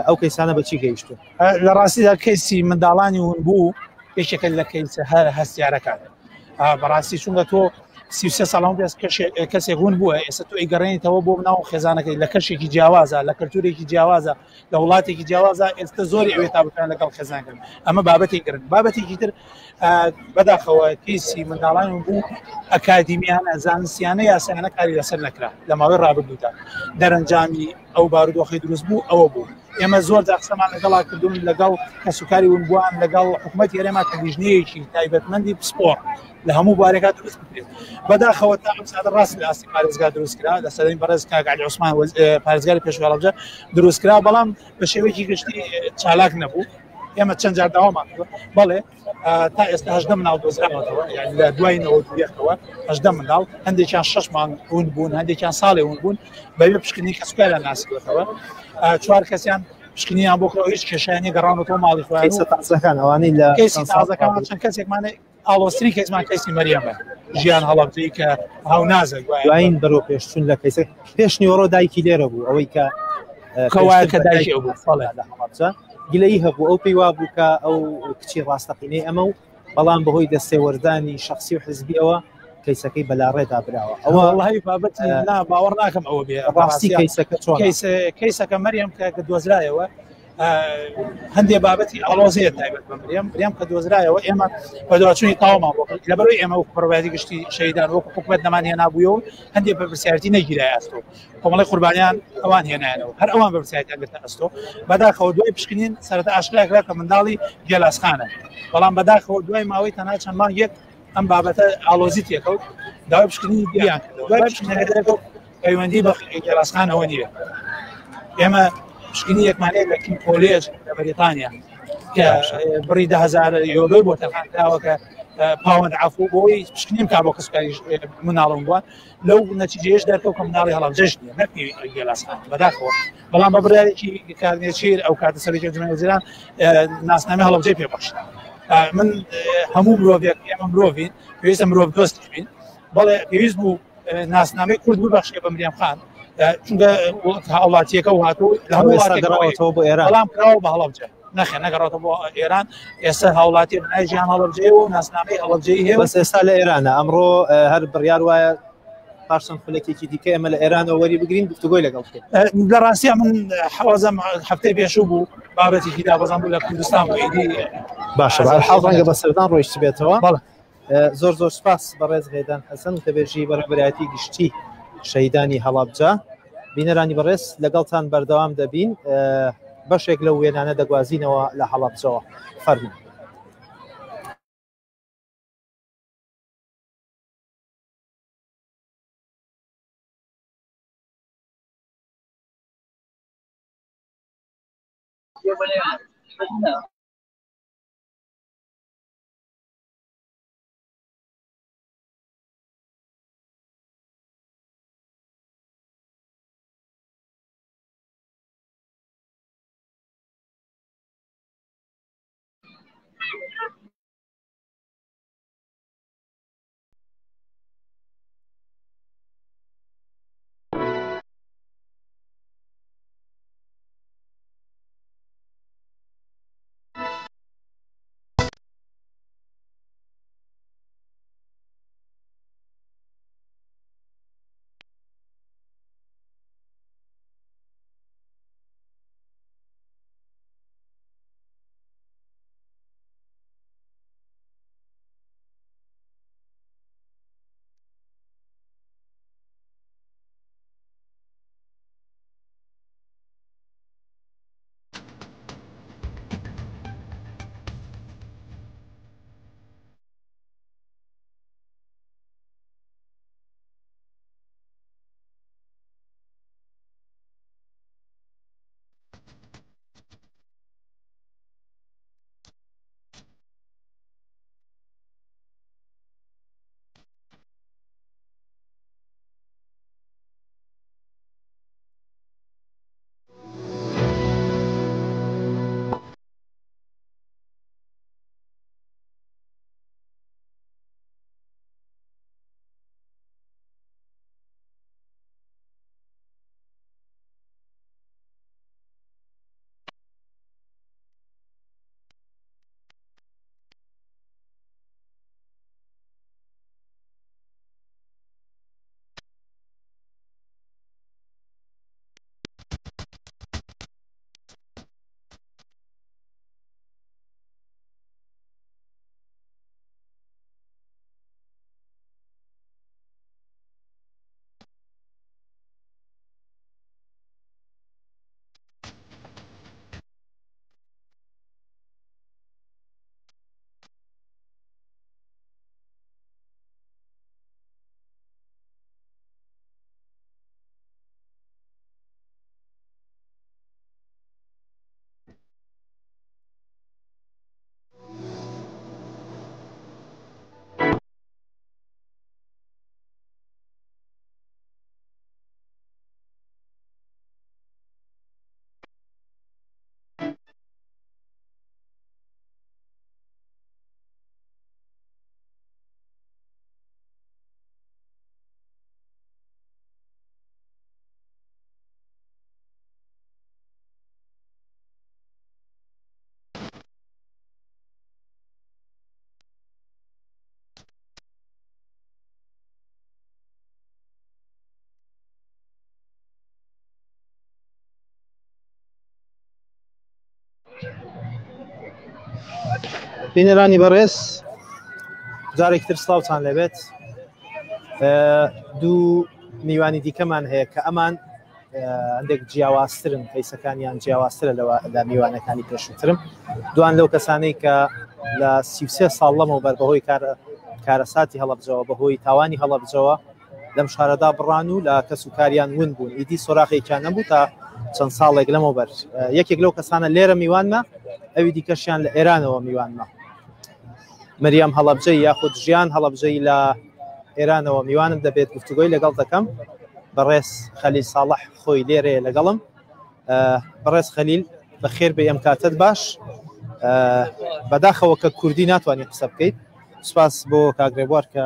ئەو کەیسانە بەچی گەیشتو لە ڕاستیدا کەیسی منداڵانی ون بوو پێشەکە لە کەیسە هەر هەستیارەکان بەڕاستی چونکە تۆ 33 ساڵان پێ کەسێک هون بووە ئێستا تو ئەیگەڕێنیتەوە بۆ ناو خێزانەکەی لە کەشێکی جیاوازە لە کەلتورێکی جیاوازە لە وڵاتێکی جیاوازە ئێستا زۆری ئەوێ تا بکەن لەگەڵ خێزانکردن ئەمە بابەتی گرن بابەتێکی تر بەداخەوە کیسی منداڵان بوو ئەکادیمیانە زانستیانە یاسایانە کاری لەسەر نەکرا لە ماوەی ڕابردوودا دەرەنجامی ئەو بارودۆخی دروست بوو ئەوە بوو ئێمە زۆر جاقسەمان لەگەڵا کردوون لەگەڵ کەسوکاری ون بووان لەگەڵ حکوومەت ئێرێما کەلیژنەیەکی تایبەتمەندی پسپۆر لە هەموو بارێکات دروست بکرێت بەداخەوە تا ئەم سادە ڕاست لە ئاستی پارێزگا دروستکرا لە سەدەی بەڕێز کاک عەلی عوسمان پارێزگاری پێشوای هەڵەبجە دروستکرا بەڵام بە شێوەیەکی گشتی چالاک نەبوو ئێمە چەند جار داوامان کردووە بەڵێ تا ئێستا 18 منداڵ دۆزراوەتەوە یعنی لە دوای 92 18 منداڵ هەندێکیان 6 مانگ هون بوون هەندێکیان ساڵێ هون بوون بەبێ پشکنی کەسوکاریان ناسیوەتەوە 4 کەسیان پشکنیان بۆ کڕەوە هیچ کێشیانی گەڕانەوە ماڵی خۆیان کەیسە تازەکان ئەوانەی لە کەیسی تازەکان چەند کەسێکمانە ئاڵۆستری کەسمان کەسی مەریەمە ژیان هەڵەبجەی کە هاونازە دوایین بەرەو پێشچوون لە کەیسە پێش نیوەڕۆ دایکی لێرە بوو ئەوەی کە کەوایە کە دایکی ئەو بوو فەڵێ لە هەڵەبجە گلەیی هەبوو ئەو پێی وا بوو کە ئەو کچی ڕاستەقینەی ئەمە و بەڵام بەهۆی دەستێوەردانی شخصی و حزبیەوە کەیسەکەی بەلاڕێدا براوە ئەوە وڵی بابەتی باوەڕ ناکەم ئەوە بێ ڕاستی کەیسەکە چۆن کەیسەکە مەریەم کە دۆزرایەوە هەندێ بابەتی ئەڵۆزیە تایبەت بە مریەم کە دۆزرایەوە ئێمە بە دوچوونی تاوامان بۆ لەبەرەوەی ئێمە و پڕۆڤایەتی گشتی شەیدان وەکو حکومەت نەمانهێ نابوویەوە هەندێک بە پرسیارەتی نەگیرای ئەستۆ کۆمەڵی قوربانیان ئەوان هێنایەنەوە هەر ئەوان بە پرسیارەتیان گرتە ئەستۆ بەداخەوە دوای پشکنین سەرەتا ئاشکراکرا کە منداڵی گێلاسخانە بەڵام بەداخەوە دوای ماوەی تەنها چەند مانگێک ئەم بابەتە ئالۆزی تێکەوت داوای پشکنی گریان کرد دوای پشکنەکە دەرەکەوت پەیوەندی بە گێلاسخانەوە نییە ئێمە پشکنی یەکمانەیە لە کیم کۆلێژ لە بەریتانیا کە بڕی 10,000 یۆرۆ بۆ تەرخانکراوە کە پاوەند عەفو بۆی پشکنیم کا بۆ کەسوکاری مناڵم بووە لەو نەتیجەیەش دەرکەوت کە منداڵی هەڵەبجەش نییە نەکی گێلاسخان بەداخەوە بەڵام بە برایەکی کارنێچیر ئەو کاتە سەرۆکی جەمعیەتی وەزیران ناسنامەی هەڵەبجەی پێبەخشت من هەموو مرۆڤێک ئێمە مرۆڤین پێویستە مرۆڤ دۆستی بین بەڵێ پێویست بوو ناسنامەی کورد ببەخشێ بە مریەم خان چونکە هاوڵاتیەکە و هاتوو لە هەموو وڵاتێکەوە بۆ ئێران بەڵام کراوە بە هەڵەبجە نەخێ نەگەڕێتەوە بۆ ئێران ئێستا هاوڵاتی بنای ژیان هەڵەبجەیە و ناسنامەی هەڵەبجەی هەیە بەس ئێستا لە ئێرانە ئەمڕۆ هەر بڕیار وایە پاشان خولەکێکی دیکە ئێمە لە ئێرانەوە وەری بگرین گفتوگۆی لەگەڵ بکەین لە ڕاستیە من حەوازەم هەفتەی پێشوو بوو بابەتێکی دابەزان بوو لە کوردستان بوو ئیدی باشە حاڵ ڕەنگە بە سەردان ڕۆیشت بێتەوە زۆر زۆر سپاس بەڕێز غێدان حەسەن کەبێژی بەڕێبەرایەتی گشتی شەیدانی هەڵەبجە بینەرانی بەڕێز لەگەڵتان بەردەوام دەبین بەشێک لە وێنانە دەگوازینەوە لە هەڵەبجەوە فەرموو بینەرانی بەڕێز جارێکتر سڵاوتان لەبێت. دوو میوانی دیکەمان هەیە کە ئەمان هەندێک جیاوازترن، پەیسەکانیان جیاوازترە لە میوانەکانی پێشووترم. دوان لەو کەسانەی کە لە 33 ساڵ لەمەوبەر بەهۆی کارەساتی هەڵەبجەوە بەهۆی تاوانی هەڵەبجەوە لەم شارەدا بڕان و لە کەس و کاریان ون بوون. ئیدی سۆراخێکیان نەبوو تا چەند ساڵێک لەمەوبەر. یەکێک لەو کەسانە لێرە میوانمە، ئەوی دیکەشیان لە ئێرانەوە میوانمە. مەریەم هەڵەبجەی یاخود ژیان هەڵەبجەی لە ئێرانەوە میوانم دەبێت گفتوگۆی لەگەڵ دەکەم. بەڕێز خەلیل ساڵح خۆی لێرەیە لەگەڵم. بەڕێز خەلیل بەخێر بێ ئەم کاتت باش. بەداخەوە کە کوردی ناتوانێت قسە بکەیت. سوپاس بۆ کاگرێبوار کە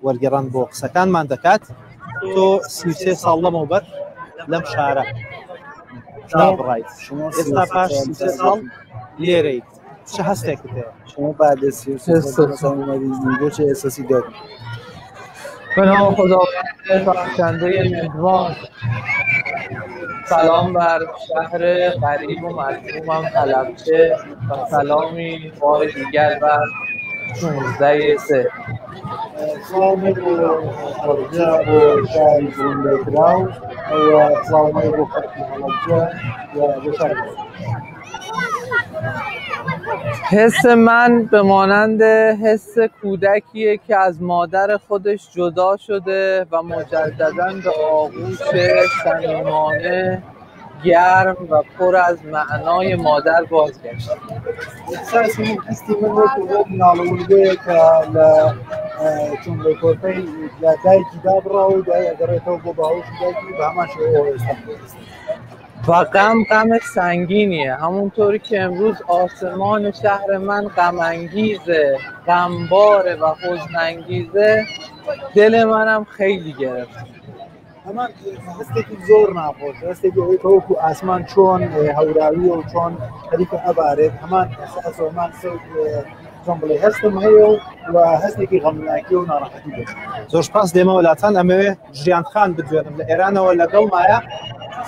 وەرگێڕان بۆ قسەکانمان دەکات. تۆ 33 ساڵ لەمەوبەر لەم شارە بڕایت، ئێستا پاش 33 ساڵ لێرەیت، چه هەستێکت هەیە؟ شما بعد 33 سال اومدید اینجا چه احساسی دارید؟ به نام خداوند بخشنده مهربان. سلام بر شهر غریب و مظلومم حلبچه و سلامی بار دیگر بر 16/3. سلامی بۆ هەڵەبجە بۆ شاری بڕوندەکراو و سلامی بۆ خەڵکی هەڵەبجە و بۆ شاری. حس من به مانند حس کودکیه که از مادر خودش جدا شده و مجدداً به آغوش صمیمانه گرم و پر از معنای مادر بازگشت. احساسی هستی من وەکو وەک ناڵەوردەیە کە لە جملەی کۆرپەی لە دایکی دابڕا و دای ئەگەڕێتەوە بۆ باوەشی دایکی بە هەمان شێوە ئێستا. و غم سنگینیه، همونطوری که امروز آسمان شهر من غم انگیزه، غمباره و حزن انگیزه، دل منم خیلی گرفت. هەمان هەستێکی زۆر ناخۆش، هەستێکی ئەوەی کە وەکو ئاسمان چۆن هەوراویە و چۆن خەریکە ئەبارێت، هەمان ئەسۆمان چۆن بڵێ هەستم هەیە و هەستێکی غەمناکی و ناڕەحەتی بێت. زۆر سپاس دێمە وڵاتان. ئەمەوێ ژیانخان بدوێنم لە ئێرانەوە لەگەڵمایە.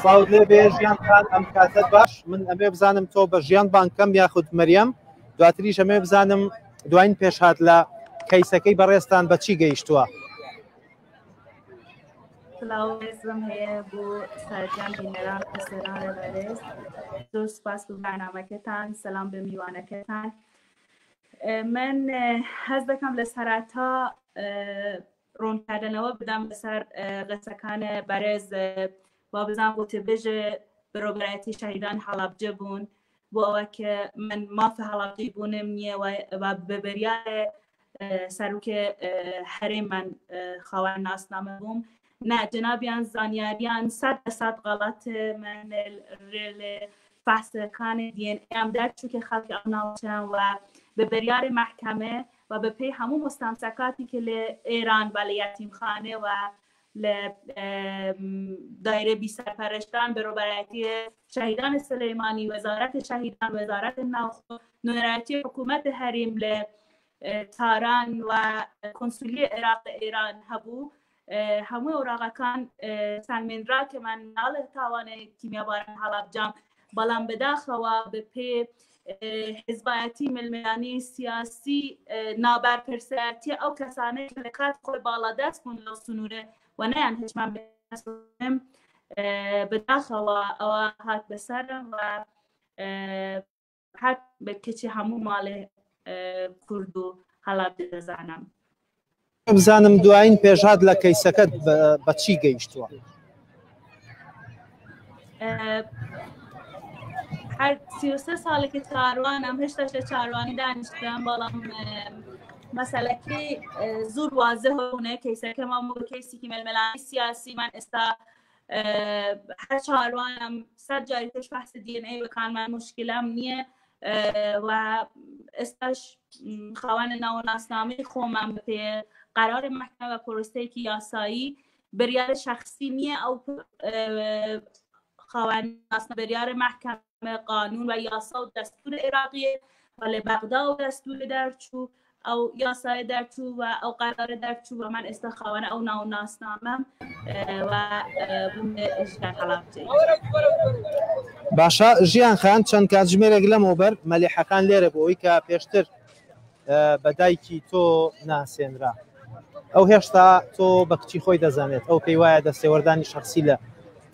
ساود لێ بێ ژیانخان ئەم کاتت باش. من ئەمێ بزانم تۆ بە ژیان بانکەم یاخود مەریەم، دواتریش ئەمێ بزانم دوایین پێشهات لە کەیسەکەی بەڕێستان بە چی گەیشتووە. سلااوێزم هەیە بۆ سەرجان بینەران قسەران لە بەرز. زۆر سپاس بۆ بەرنامەکەتان، سەلام بە میوانەکەتان. من هەز دەکەم لە سەرەتا ڕوونکردنەوە بدەم لەسەر قسەکانە بەرز با بزنم بۆ تبێژە بەڕێوەبەرایەتی شەهیدان هەڵەبجە بوون، بۆ ئەوە کە من مافە هەڵەبجەی بوونم نییە و بەبەریایە سەرروکە هەرێ من خاوەن ناسنامە بووم. نه جنابیان زانیاریان 100% غەڵەت من لە فەحسەکانی DNA دەرچوو کە خەڵکی ئەناوچەن و بە بەریارە مەحکەمە و بە پێی هەموو مستەمسەکاتی کە لە ئێران بە لە یەتیمخانە و لە دایرە بیسەرپەرشتان بەڕێوەبەرایەتی شەهیدان سلەیمانی، وەزارەتی شەهیدان، وەزارەتی ناوخۆ، نوێنەرایەتی حکوومەتی هەرێم لە تاران و کۆنسولی عێراق لە ئێران هەبوو. هەموو ئەوراقەکان سەلمێنرا کە من ناڵێ تاوانێ کیمیاباران هەڵەبجەم، بەڵام بەداخەوە بە پێ حزبایەتی ململانی سیاسی نابەرپرسایەتی ئەو کەسانەی کە لە کات خۆی باڵادەست بوون لەو سنوورە و نەیان هیچمان بێنم، بەداخەوە ئەوە هات بەسەرم و هات بە کەچی هەموو ماڵێ کورد و هەڵەبجە دەزانم. بزانم دوایین پێشهات لە کەیسەکەت بە چی گەیشتووە؟ هەر 33 ساڵێکی چاروانم، هێشتا چاروانی دانیشتم، بەڵام مەسەلەکەی زۆر وازە هەونە کەیسەکەمان بۆ کەیسێکی ململانی سیاسی. من ئێستا هەر چاروانم 100 جاری پێش بەحسی DNA بکانمان مشکلام نییە و ئێستاش خاوەنە ناوناسنامەی خۆمان بپێ قرار محکمە و پرۆسەیەکی یاسایی بریار شخصی نییە، ئەو خاوەن ناسنە بریار محکمە قانون و یاسا و دەستور عێراقیە و لە بەغدا و دەستور دەرچوو ئەو یاسای دەرچوو و ئەو قەرارە دەرچوو وەمان ئێستا خاوەنە ئەو ناو ناسنامەم و ژیان هەڵابجەی. باشە ژیان خان چەند کاتژمێرێک لەمەوبەر مەلیحەکان لێرە بۆ ئەوی کە پێشتر بە دایکی تۆ ناسێنرا ئەو هێشتا تۆ بە کچی خۆی دەزانێت ئەو پێی وایە دەستێوەردانی شخصی لە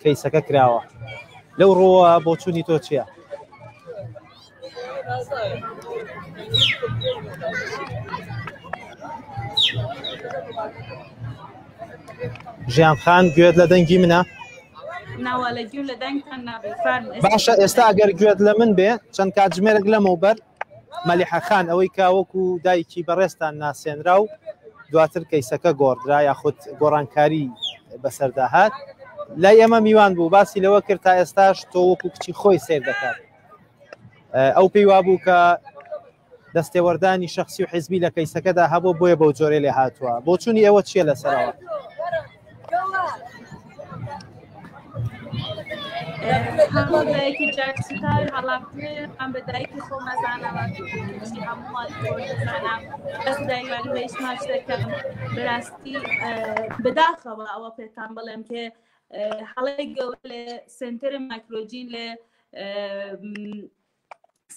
کەیسەکە کراوە لەو ڕۆوە بۆ چوونی تۆ چییە؟ ژیان خان گوێت لە دەنگی منە؟ باشە ئێستا ئەگەر گوێت لە من بێ چەند کاتژمێرێک لەمەوبەر مەلیحەخان ئەوەی کاوەکو دایکی بەڕێستان ناسێنرا و دواتر کەیسەکە گۆڕدرا یاخود گۆڕانکاری بەسەرداهات لای ئێمە میوان بوو باسی لەوە کرد تا ئێستاش تۆ وەکو کچی خۆی سیر دەکات ئەو پێی وابوو کە دەستێوەردانی شخصی و حیزبی لە کەیسەکەدا هەبوو بۆیە بەو جۆرە لێ هاتووە بۆ چوونی ئێوە چییە لەسەرەوە؟ هەموو دایکی جارسوتای هەڵابجێ ئەم بە دایکی خۆ مەزانەوە هەمووان دەزانم بەس دایوانی بەیش ماچ دەکەم بەراستی بەداخەوە ئەوە پێتان بڵێم کە هەڵەی گەورە لە سنتەرە مایکرۆجین لە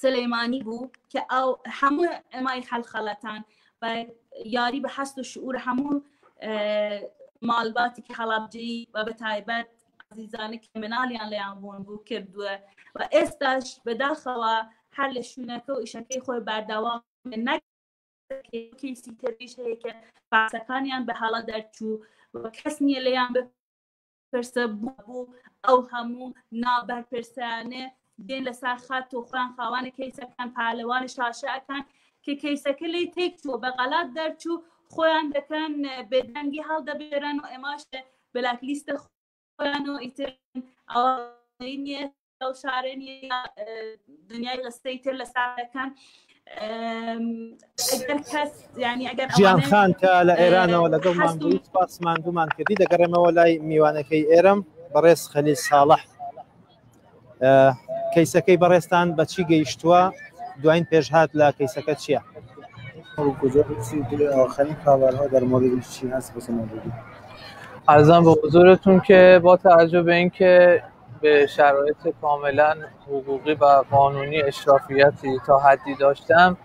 سلەیمانی بوو کە ئەو هەموو ئەمای خەلخەڵەتان بە یاری بە حەست و شعور هەموو ماڵباتی کە هەڵابجەی و بەتایبەت عزیزانە کە مناڵیان لەیان بوون بوو کردووە و ئێستاش بەداخەوە هەر لە شوونەکە و ئیشەکەی خۆی بەردەوام نەکەیسی تریش هەیە کە باسەکانیان بە هەڵە دەرچوو و کەس نییە لەیان بپرسە بوو ئەو هەموو نابەرپرسیانە دێن لەسەر خەت و خۆیان خاوانە کەیسەکان پالەوانی شاشەکان کە کەیسەکە لی تێک چووە بە غەڵات دەرچوو خۆیان دەکەن بێدەنگی هەڵدەبێرن و ئێماش بلاک لیستە خۆیان و ئیتر ئەوەیە ئەو شارێنی دنیای ڕستەی تر لەسەرەکان ژیان خان کە لە ئێرانەوە لەگەڵمان بوویت سپاسمان دوومان کردی دەگەڕێمەوە لای میوانەکەی ئێرەم بەڕێز خەلیل ساڵح کەیسەکەی بەڕێستان بەچی گەیشتووە دوایین پێشهات لە کەیسەکە چییە؟ عرضم به حضورتون که با توجه به اینکه به شرایط کاملا حقوقی و قانونی اشرافیتی تا حدی داشتم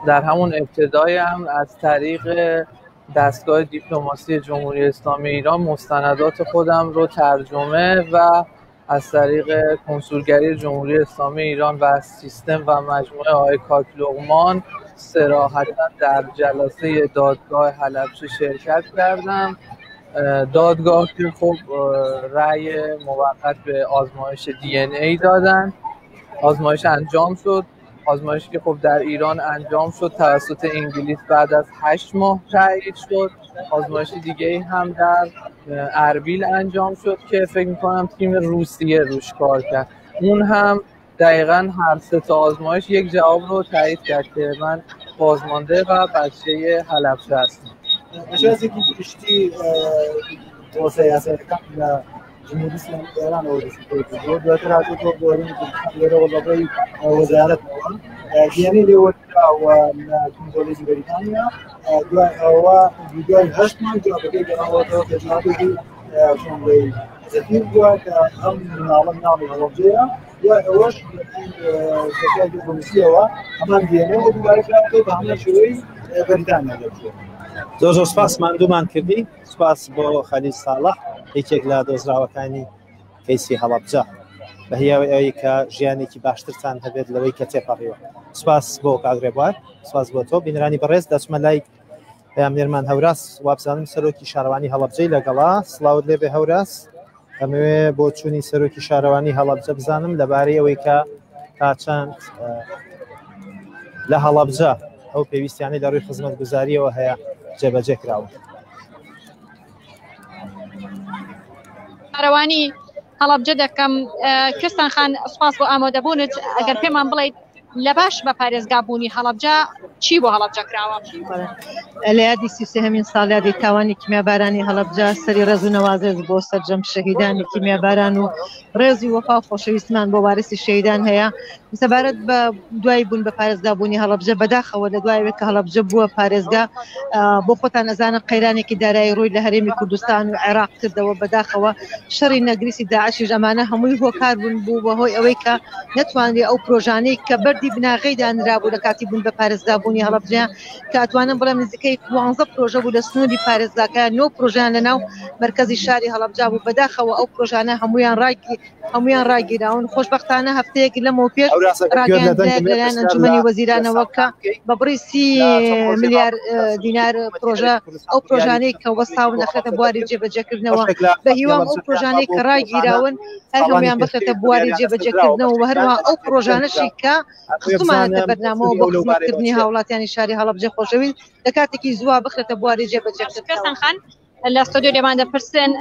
در همون ابتدای هم از طریق دستگاه دیپلماسی جمهوری اسلامی ایران مستندات خودم رو ترجمه و از طریق کنسولگری جمهوری اسلامی ایران و سیستم و مجموعه آقای کاک لقمان صراحتاً در جلسه دادگاه حلبچه شرکت کردم. دادگاه که خب رأی موقت به آزمایش دی دادن، آزمایش انجام شد، آزمایشی که خب در ایران انجام شد توسط انگلیس بعد از 8 ماه تایید شد. آزمایش دیگه هم در اربیل انجام شد که فکر می‌کنم تیم روسیه روش کار کرد. اون هم دقیقاً هر سه تا آزمایش یک جواب رو تایید کرد که من بازمانده و بچه حلبچه هستم. مشازی که گشتی توسعه اساساً جمهوری اسلامی ایران و دوتر از تو دورین که وزارت وزارت دیانی لیوت و کنسولگری بریتانیا و دیگر هشت ماه جواب جواب تجاربی شامل زفیر بود هم نام هوجیا یا اوش شرکت کمیسیه و همان دیانی و دوباره کرده به همه شوی بریتانیا داشته. زۆر سپاس ماندوومان کردی سپاس بۆ خەلیل ساڵح یەکێک لە دۆزراوەکانی کەیسی هەڵەبجە بە هیاوی ئەوەی کە ژیانێکی باشترتان هەبێت لەوەی کە تێپەڕیوە سپاس بۆ کاگرێبوار سپاس بۆ تۆ بینرانی بەڕێز دەچمە لای پەیامنێرمان هەوراس وابزانم سەرۆکی شارەوانی هەڵەبجەی لەگەڵا سڵاوت لێ بێ هەوراس ئەمەوێ بۆ چوونی سەرۆکی شارەوانی هەڵەبجە بزانم لەبارەی ئەوەی کە تا چەند لە هەڵەبجە ئەو پێویستیانەی لە ڕووی خزمەتگوزاریەوە هەیە جێبەجێ کراوە. شارەوانی هەڵەبجە دەکەم کردستان خان سپاس بۆ ئامادەبوونت ئەگەر پێمان بڵێیت لە باش بە پارێزگابوونی هەڵەبجە چی بۆ هەڵەبجە کراوە؟ لە یادی 33 ساڵیادی تاوانی کیمیابارانی هەڵەبجە سەری ڕێز و نەوازێز بۆ سەرجەم شەهیدانی کیمیاباران و ڕێزی وەفا و خۆشەویستمان بۆ وارسی شەهیدان هەیە سەبارەت بە دوای بوون بە پارێزگابوونی هەڵەبجە بەداخەوە لە دوایەوە کە هەڵەبجە بووە پارێزگا بۆ خۆتان ئەزانن قەیرانێکی دارایی ڕووی لە هەرێمی کوردستان و عێراق کردەوە بەداخەوە شەڕی نەگریسی داعشی ئەمانە هەمووی هۆکار بوون بوو بەهۆی ئەوەی کە نەتوانرێ ئەو پرۆژانەی کە بەردی بناغی دانرابوو لە کاتی بوون بە پارێزگابوونی هەڵەبجە کە ئەتوانم بڵێم نزیکەی 12 پرۆژە بوو لە سنووری پارێزگاکە 9 پرۆژیان لەناو مرکزی شاری هەڵەبجە بوو بەداخەوە ئەو پرۆژانە هەمویان ڕاگیراون خۆشبەختانە هەفتەیەک لەمەوە پێش ڕاگەیاندرایان ئەنجومەنی وەزیرانەوە کە بە بڕی 30 ملیار دینار پرۆژە ئەو پرۆژانەی کە وەستاون نەخرێتە بواری جێبەجێکردنەوە بە هیوام ئەو پرۆژانەی کە ڕاگیراون هەر هەمویان بخرێتە بواری جێبەجێکردنەوە و هەروە ئەو پرۆژانەشی کە خستومانەتە بەرنامەوە بۆ خزمەتکردنی هاوڵاتیانی شاری هەڵەبجە خۆشەویست لە کاتێکی زووا بخرێتە بواری جێبەجێکردن خان لە ستۆدیۆ لێمان دەپرسن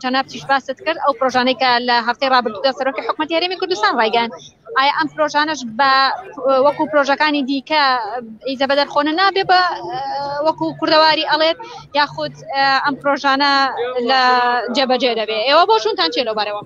جەناب چیش باست کرد ئەو پرۆژانەی کە لە هەفتەی ڕابردوودا سەرۆکی حکوومەتی هەرێمی کوردستان ڕایگەیاند ئایا ئەم پرۆژانەش بە وەکو پرۆژەکانی دیکە ئیزە بەدەرخۆنە نابێ بە وەکو کوردەواری ئەڵێت یاخود ئەم پرۆژانە لە جێبەجێ دەبێت ئێوە بۆ چونتان چێ لەوبارەوە؟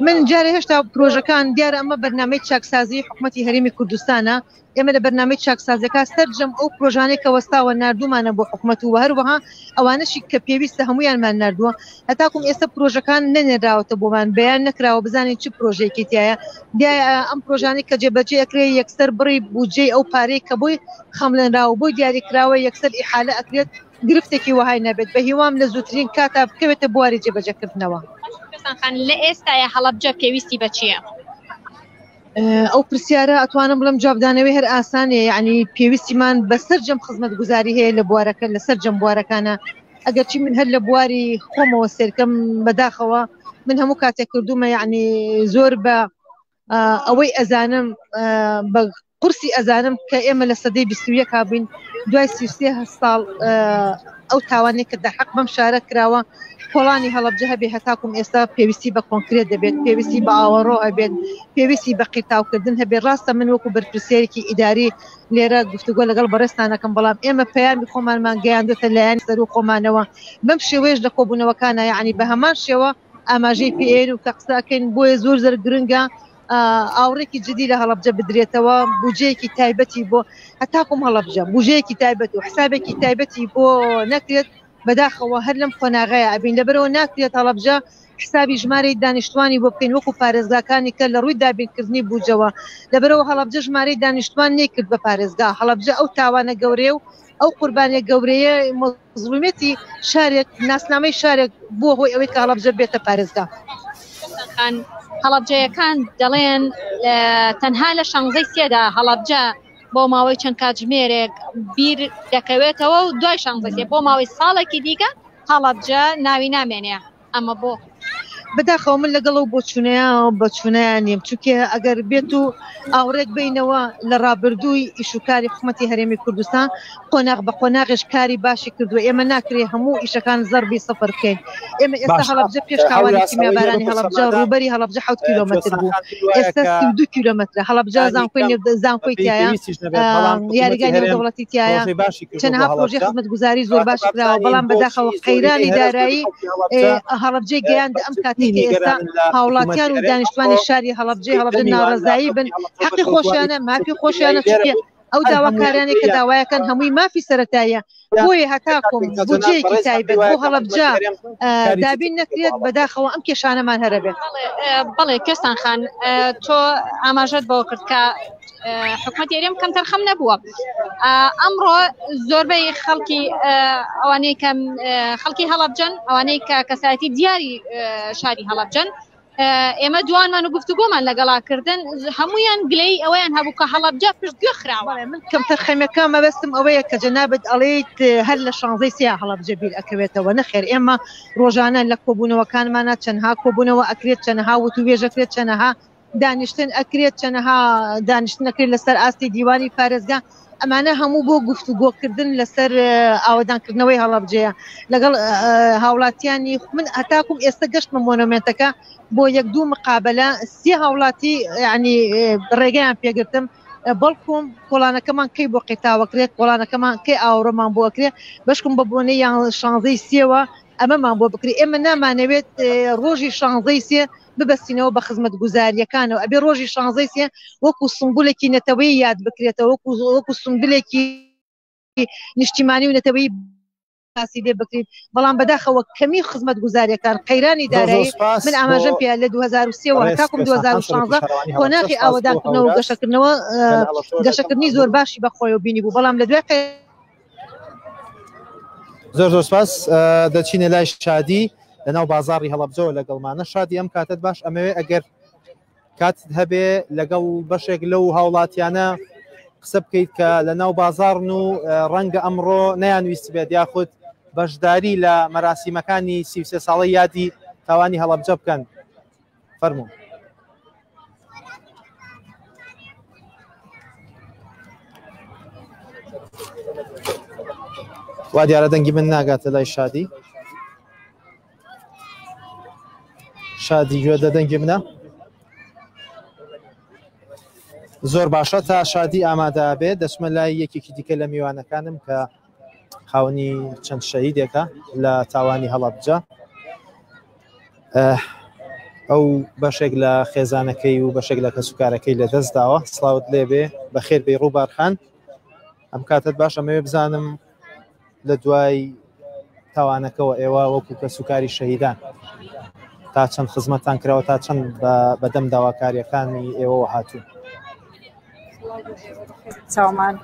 من جارێ هێشتا پرۆژەکان دیارە ئەمە بەرنامەی چاکسازی حکوومەتی هەرێمی کوردستانە ئێمە لە بەرنامەی چاکسازیەکە سەرجەم ئەو پرۆژانەی کە وەستاوە نردومانە بۆ حکوومەت و هەروەها ئەوانەشی کە پێویستە هەمویانمان نردووە هەتاکوم ئێستا پرۆژەکان نەنێراوەتە بۆمان بەیان نەکراوە بزانین چ پرۆژێکی تایە دیایە ئەم پرۆژانەی کە جێبەجێ ئەکرێ یەکسەر بڕی بودجەی ئەو پارەی کە بۆی خەملێنراوە بۆی دیاریکراوە یەکسەر ئیحالە ئەکرێت گرفتێکی وهای نەبێت بە هیوام لە زووترین کاتا بکەوێتە بواری جێبەجێکردنەوە. لە ئێستاە هەڵەبجە پێویستی بە چییە؟ ئەو پرسیارە ئەتوانم بڵم جوابدانەوەی هەر ئاسانەیە یعنی پێویستیمان بەسەر جەم خزمەت گوزاری هەیە لە بوارەکە لەسەر جەم بوارەکانە ئەگەرچی من هەر لە بواری خۆمەوە سێرکەم بەداخەوە من هەموو کاتێک کردومە یعنی زۆر بە ئەوەی ئەزانم بە قورسی ئەزانم کە ئێمە لە سەدەی 21 هابووین دوای 33 ساڵ ئەو تاوانێک کە دەحق بەم شارە کراوە کۆڵانی هەڵەبجە هەبێ هەتاکوم ئێستا پێویستی بە کۆنکرێت دەبێت پێویستی بە ئاوەڕۆ هەبێت پێویستی بە قیتاوکردن هەبێت ڕاستە من وەکو بەرپرسیارێکی ئیداری لێرە گفتوگۆ لەگەڵ بەڕێستانەکەم بەڵام ئێمە پەیامی خۆمانمان گەیاندوتە لایەنی سەر و خۆمانەوە بەم شێوەیەش لە کۆبوونەوەکانە یعنی بە هەمان شێوە ئاماژەی پێ و کە قساکەین بۆیە زۆر زەر گرنگە ئاوڕێکی جدی لە هەڵەبجە بدرێتەوە بودجەیەکی تایبەتی بۆ هەتاکوم هەڵەبجە بودجەیەکی تایبەت و حسابێکی تایبەتی بۆ نەکرێت بەداخەوە هەر لەم کۆناغەیە ئەبین لەبەرەوە ناکرێت هەڵەبجە حسابی ژمارەی دانیشتوانی بۆ بکەین وەکو پارێزگاکانی کە لە ڕووی دابینکردنی بودجەوە لەبەرەوە هەڵەبجە ژمارەی دانیشتوان نەیکرد بە پارێزگا هەڵەبجە ئەو تاوانە گەورەیە و ئەو قوربانیە گەورەیە مەزڵومیەتی شارێک ناسنامەی شارێک بۆ هۆی ئەوەی کە هەڵەبجە بێتە پارێزگا. هەڵەبجەیەکان دەڵێن تەنها لە شانزەی سێدا هەڵەبجە بۆ ماوەی چەند کاتژمێرێک بیر دەکەوێتەوە و دوای شانزە بۆ ماوەی ساڵێکی دیکە هەڵەبجە ناوی نامێنێ ئەمە بۆ بەداخەوە من لەگەڵ و بۆچوونیان نیم چونکە ئەگەر بێت و ئاوڕێک بینەوە لە ڕابردووی ئیشوکاری حکوومەتی هەرێمی کوردستان قۆناغ بە قۆناغش کاری باشی کردووە ئێمە ناکرێ هەموو ئیشەکان زەربی سەفەر بکەین ئێمە ئێستا هەڵەبجە پێش تاوانی کیمیابارانی هەڵەبجە ڕووبەری هەڵەبجە 7 کیلۆمەتر بوو ئێستا 32 کیلۆمەترە هەڵەبجە زانکۆی تایە یاریگای نێودەوڵەتی تایە چەندها پرۆژەی خزمەتگوزاری زۆر باش کراوە بەڵام بەداخەوە قەیرانی دارایی هەڵەبجە گەیاندە ئەم کاتێکی ئێستا هاوڵاتیان و دانیشتوانی شاری هەڵەبجە ناڕەزایی بن حەقی خۆشیانە مافی خۆشیانە چونکە ئەو داواکارانێک کە داوایەکەن هەمووی مافی سەرەتایە بۆیە هەتاکوم بودجەیەکی تایبەت بۆ هەڵەبجە دابین نەکرێت بەداخەوە ئەم کێشانەمان هەرە بێت. بەڵێ کێستان خان تۆ ئاماژەت بۆ کرد کە حکوومەتی هەرێم کەم تەرخەم نەبووە ئەمڕۆ زۆربەی خەڵکی ئەوانەی کە خەڵکی هەڵەبجەن ئەوانەی کە کەسایەتی دیاری شاری هەڵەبجەن ئێمە دوانمان و گفتوگۆمان لەگەڵاکردن هەمویان گلەی ئەوەیان هەبوو کە هەڵەبجە پشتگوێ خراوە. من کەم تەرخەمەکە مەبەستم ئەوەیە کە جەنابەت ئەڵێیت هەر لە شانزەی سێ هەڵەبجە بیر ئەکەوێتەوە نەخێر ئێمە ڕۆژانە لە کۆبوونەوەکانمانە چەندها کۆبوونەوە ئەکرێت چەندها وتوێژەکرێت چەندها دانیشتن ئەکرێت چەندها دانیشتن ئەکرێت لەسەر ئاستی دیوانی پارێزگا ئەمانە هەموو بۆ گفتوگۆکردن لەسەر ئاوەدانکردنەوەی هەڵەبجەیە لەگەڵ هاوڵاتیانی من هەتاکوم ئێستا گەشتمە مۆنۆمنتەکە بۆ 1-2 مقابلە 3 هاوڵاتی ینی ڕێگەیان پێگرتم بەڵکوم کۆڵانەکەمان کەی بۆ قیتاوەکرێت کۆڵانەکەمان کەی ئاوڕەمان بۆکرێ بەشکم بە بۆنەی یان شانزەی سێوە ئەمەمان بۆ بکری ئێمە نامانەوێت ڕۆژی شانزەی سێ ببەستینەوە بە خزمەت گوزاریەکانەوە ئەبێ ڕۆژی شانزەی سێ وەکو سنبولێکی نەتەوەی یاد بکرێتەوە وەکو سنبولێکی نیشتیمانی و نەتەوەی باسی لێ بکرین بەڵام بەداخەوە کەمی خزمەت گوزاریەکان قەیرانی دارایی من ئاماژەم پێ لە 2023 تاکم 2016 کۆناغی ئاوەدانکردنەوە و گەشەکردنەوە گەشەکردنی زۆر باشی بەخۆیەوە بینی بوو بەڵام لە دوای زۆر سپاس دەچینە لای شادی لەناو بازاڕی هەڵەبجەوە لەگەڵمانە شادی ئەم کاتت باش ئەمەوێ ئەگەر کاتت هەبێ لەگەڵ بەشێک لەو هاوڵاتیانە قسە بکەیت کە لە ناو بازاڕن و ڕەنگە ئەمڕۆ نەیانویست بێت یاخود بەشداری لە مەراسیمەکانی 33 ساڵی یادی تاوانی هەڵەبجە بکەن فەرموو. وا دیارە دەنگی من ناگاتە لای شادی گوێ دە دەنگی منە زۆر باشە تا شادی ئامادە بێت دەچمە لای یەکێکی دیکە لە میوانەکانم کە خاوەنی چەند شەهیدێکە لە تاوانی هەڵەبجە ئەو بەشێک لە خێزانەکەی و بەشێک لە کەسوکارەکەی لە دەست داوە سڵاوت لێبێ بەخێر بێ ڕووبارخان ئەم کاتت باش ئەمەوێ بزانم لە دوای تاوانەکەەوە ئێوە وەکو کەسوکاری شەهیدان تا چەند خزمەتان کراوە تا چەند بەدەم داواکاریەکانی ئێوە هاتوو چاومان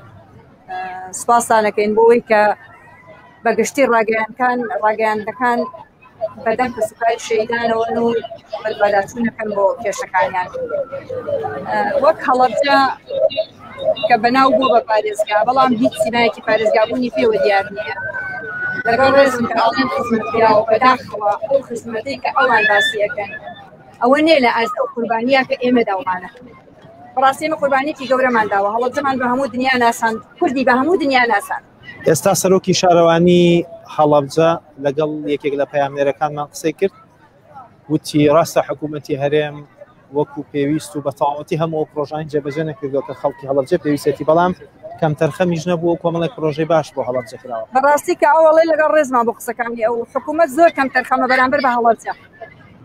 سوپاسانەکەین بۆەوەی کە بەگشتی ڕاگەیاندەکان بەدەم کەسوکاری شەهیدانەوە و بەداچوونەکەن بۆ کێشەکانیان وەک هەڵەبجە کە بەناو بوو بە پارێزگا بەڵام هیچ سینایەکی پارێزگابوونی پێوە دیار نییە لەگەڵ ڕێزم کە ئەڵێن خزمەتکراوە بەداخەوە ئەو خزمەتەی کە ئەوان باسیەکەن ئەوە نییە لە ئەو قوربانیە کە ئێمە داومانە بەڕاستی ئێمە قوربانیەکی گەورەمان داوە هەڵەبجەمان بە هەموو دنیا ناساند کوردی بە هەموو دنیا ناساند ئێستا سەرۆکی شارەوانی هەڵەبجە لەگەڵ یەکێک لە پەیامنێرەکانمان قسەی کرد وتی ڕاستە حکوومەتی هەرێم وەکو پێویست و بەتەواوەتی هەموو پرۆژانی جێبەجێ نەکردەوە کە خەڵکی هەڵەبجە پێویستێتی بەڵام کەم تەرخەمیش نەبووە و کۆمەڵێک پرۆژەی باش بۆ هەڵەبجە کراوە بەڕاستی کە ئەوڵێ لەگەڵ ڕێزمان بۆ قسەکانی ئەو حکوومەت زۆر کەم تەرخەمە بەرامبەر بە هەڵەبجە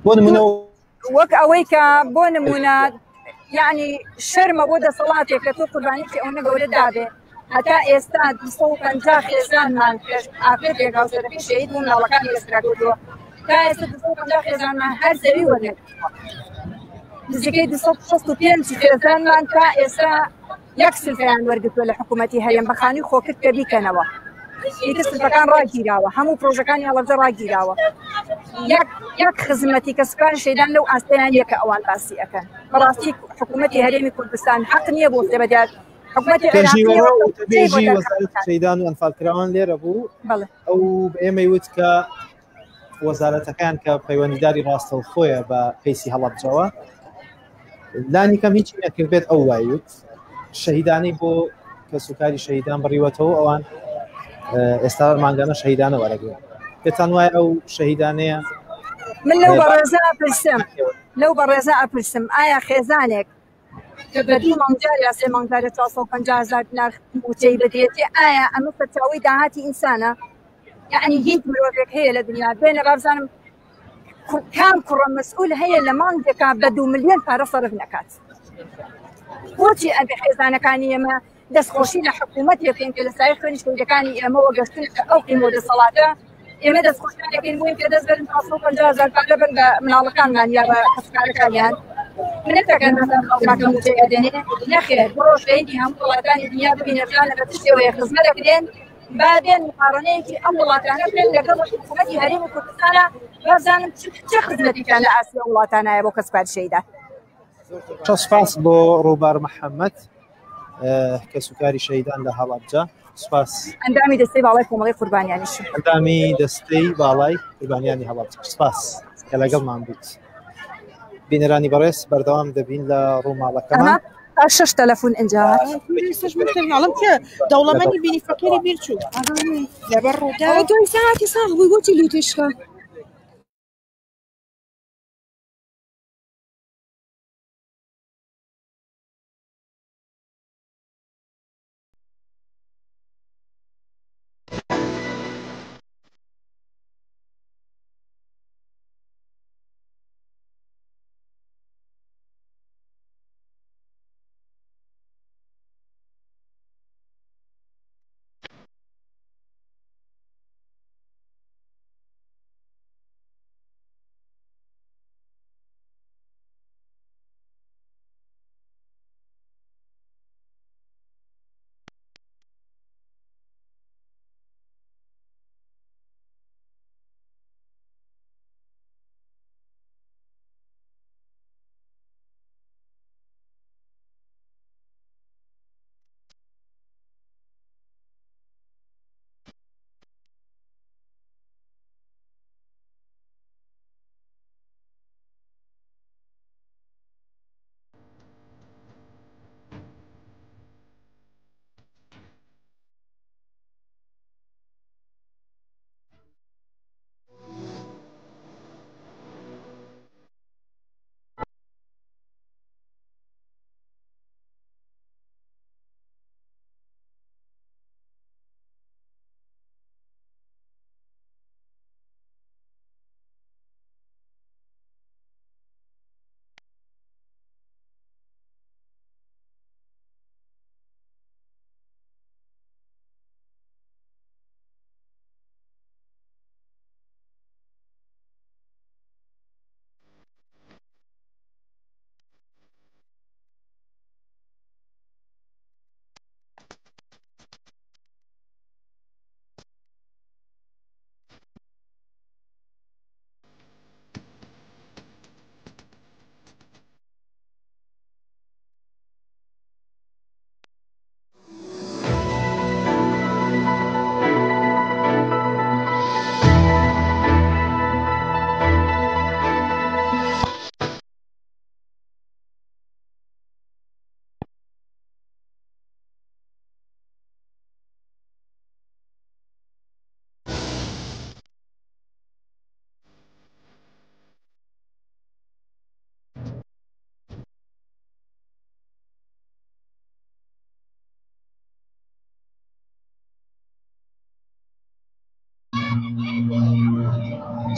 بۆ نمونە وەک ئەوەی کە بۆ نمونە یعنی شەرمە بۆ دەسەڵاتێک کە تۆ قوربانیی ئەوە گەورە دابێ هەتا ئێستا 250 خێزانمان ئافرەت لێگاوسەرەکەی شەهید بوون ناڵەکانی ئێستراکردووە تا ئێستا 250 خێزانمان هەر زەوی وەرنەگرتووە نزیکەی 265 خێزانمان تا ئێستا یەک سلفیان وەرگرتووە لە حکوومەتی هەرێم بەخانی خۆکرد کە بیکەنەوە ئیتر سلفەکان ڕاگیراوە هەموو پرۆژەکانی هەڵەبجە ڕاگیراوە یەک خزمەتی کەسوکاری شەهیدان لەو ئاستەیان یەکە ئەوان باسی ئەەکەن بەڕاستی حکوومەتی هەرێمی کوردستان حەق نییە بۆ سێبەدات بێژی وەزارەتی شەهیدان و ئەنفالکراوان لێرە بوو ئەو ئێمەی وت کە وەزارەتەکان کە پەیوەندیداری ڕاستەوخۆیە بە پێیسی هەڵەبجەوە لانی کەم هیچی نەکردبێت ئەو وایوت شەهیدانی بۆ کەسوکاری شەهیدان بڕیوەتەوە ئەوان ئێستا مانگانە شەهیدانە وەرەگرن پێتان وایە ئەو شەهیدانەیە من لەو بەڕێزە ئەپرسم ئایا خێزانێک کە بە دوو مانگجار یا سێ مانگجارە 450,000 دینار موچەی بدرێتێ ئایا ئەمە سەرچاوی داهاتی ئینسانە یعنی هیچ مرۆڤێک هەیە لە دنیا بێنە بابزانم کام کوڕە مەسئول هەیە لە مانگێکا بە 2 ملیۆن پارە سەرف نەکات بۆچی ئەبێ خێزانەکانی ئێمە دەستخۆشی لە حکوومەت یەکەین کە لە سای خوێنی شەهیدەکانی ئێمەوە گەشتن کە ئەو قیمۆ دەسەڵاتە ئێمە دەستخۆشیانەکەین بووین پێ دەست بەرن 450,000 پارە بن بە مناڵەکانمان یا بە کەسوکارەکانیان منەتەکەن خەڵکاکە موچەی ئەدێنێ نەخێر بڕۆ شەهیدی هەموو وڵاتانی دنیا ببینە بزانە بە تشتێوەیە خزمەت دەکرێن با بێن مقارنەیەکی ئەم وڵاتانە بکرێن لەگەڵ حکوومەتی هەرێمی کوردستانە بازانم چه خزمەتێکیان لە ئاسیا وڵاتانایە بۆ کەسوکاری شەهیدان سپاس بۆ ڕووبار محەممەد کەسوکاری شەهیدان لە هەڵەبجە سپاس ئەندامی دەستەی باڵای کۆمەڵی قوربانیانیش ئەندامی دەستەی باڵای قوربانیانی هەڵەبجە سپاس کە لەگەڵمان بوویت بینەرانی بەڕێز بەردەوام دەبین لە ڕووماڵەکەمان 6 تەلەفۆن ئەنجا عڵم کە دەوڵەمەندی بینی فەکەری بیرچوو لەبەر ڕوودا دوای ساعتی ساغ بووی گوتی لوتشکە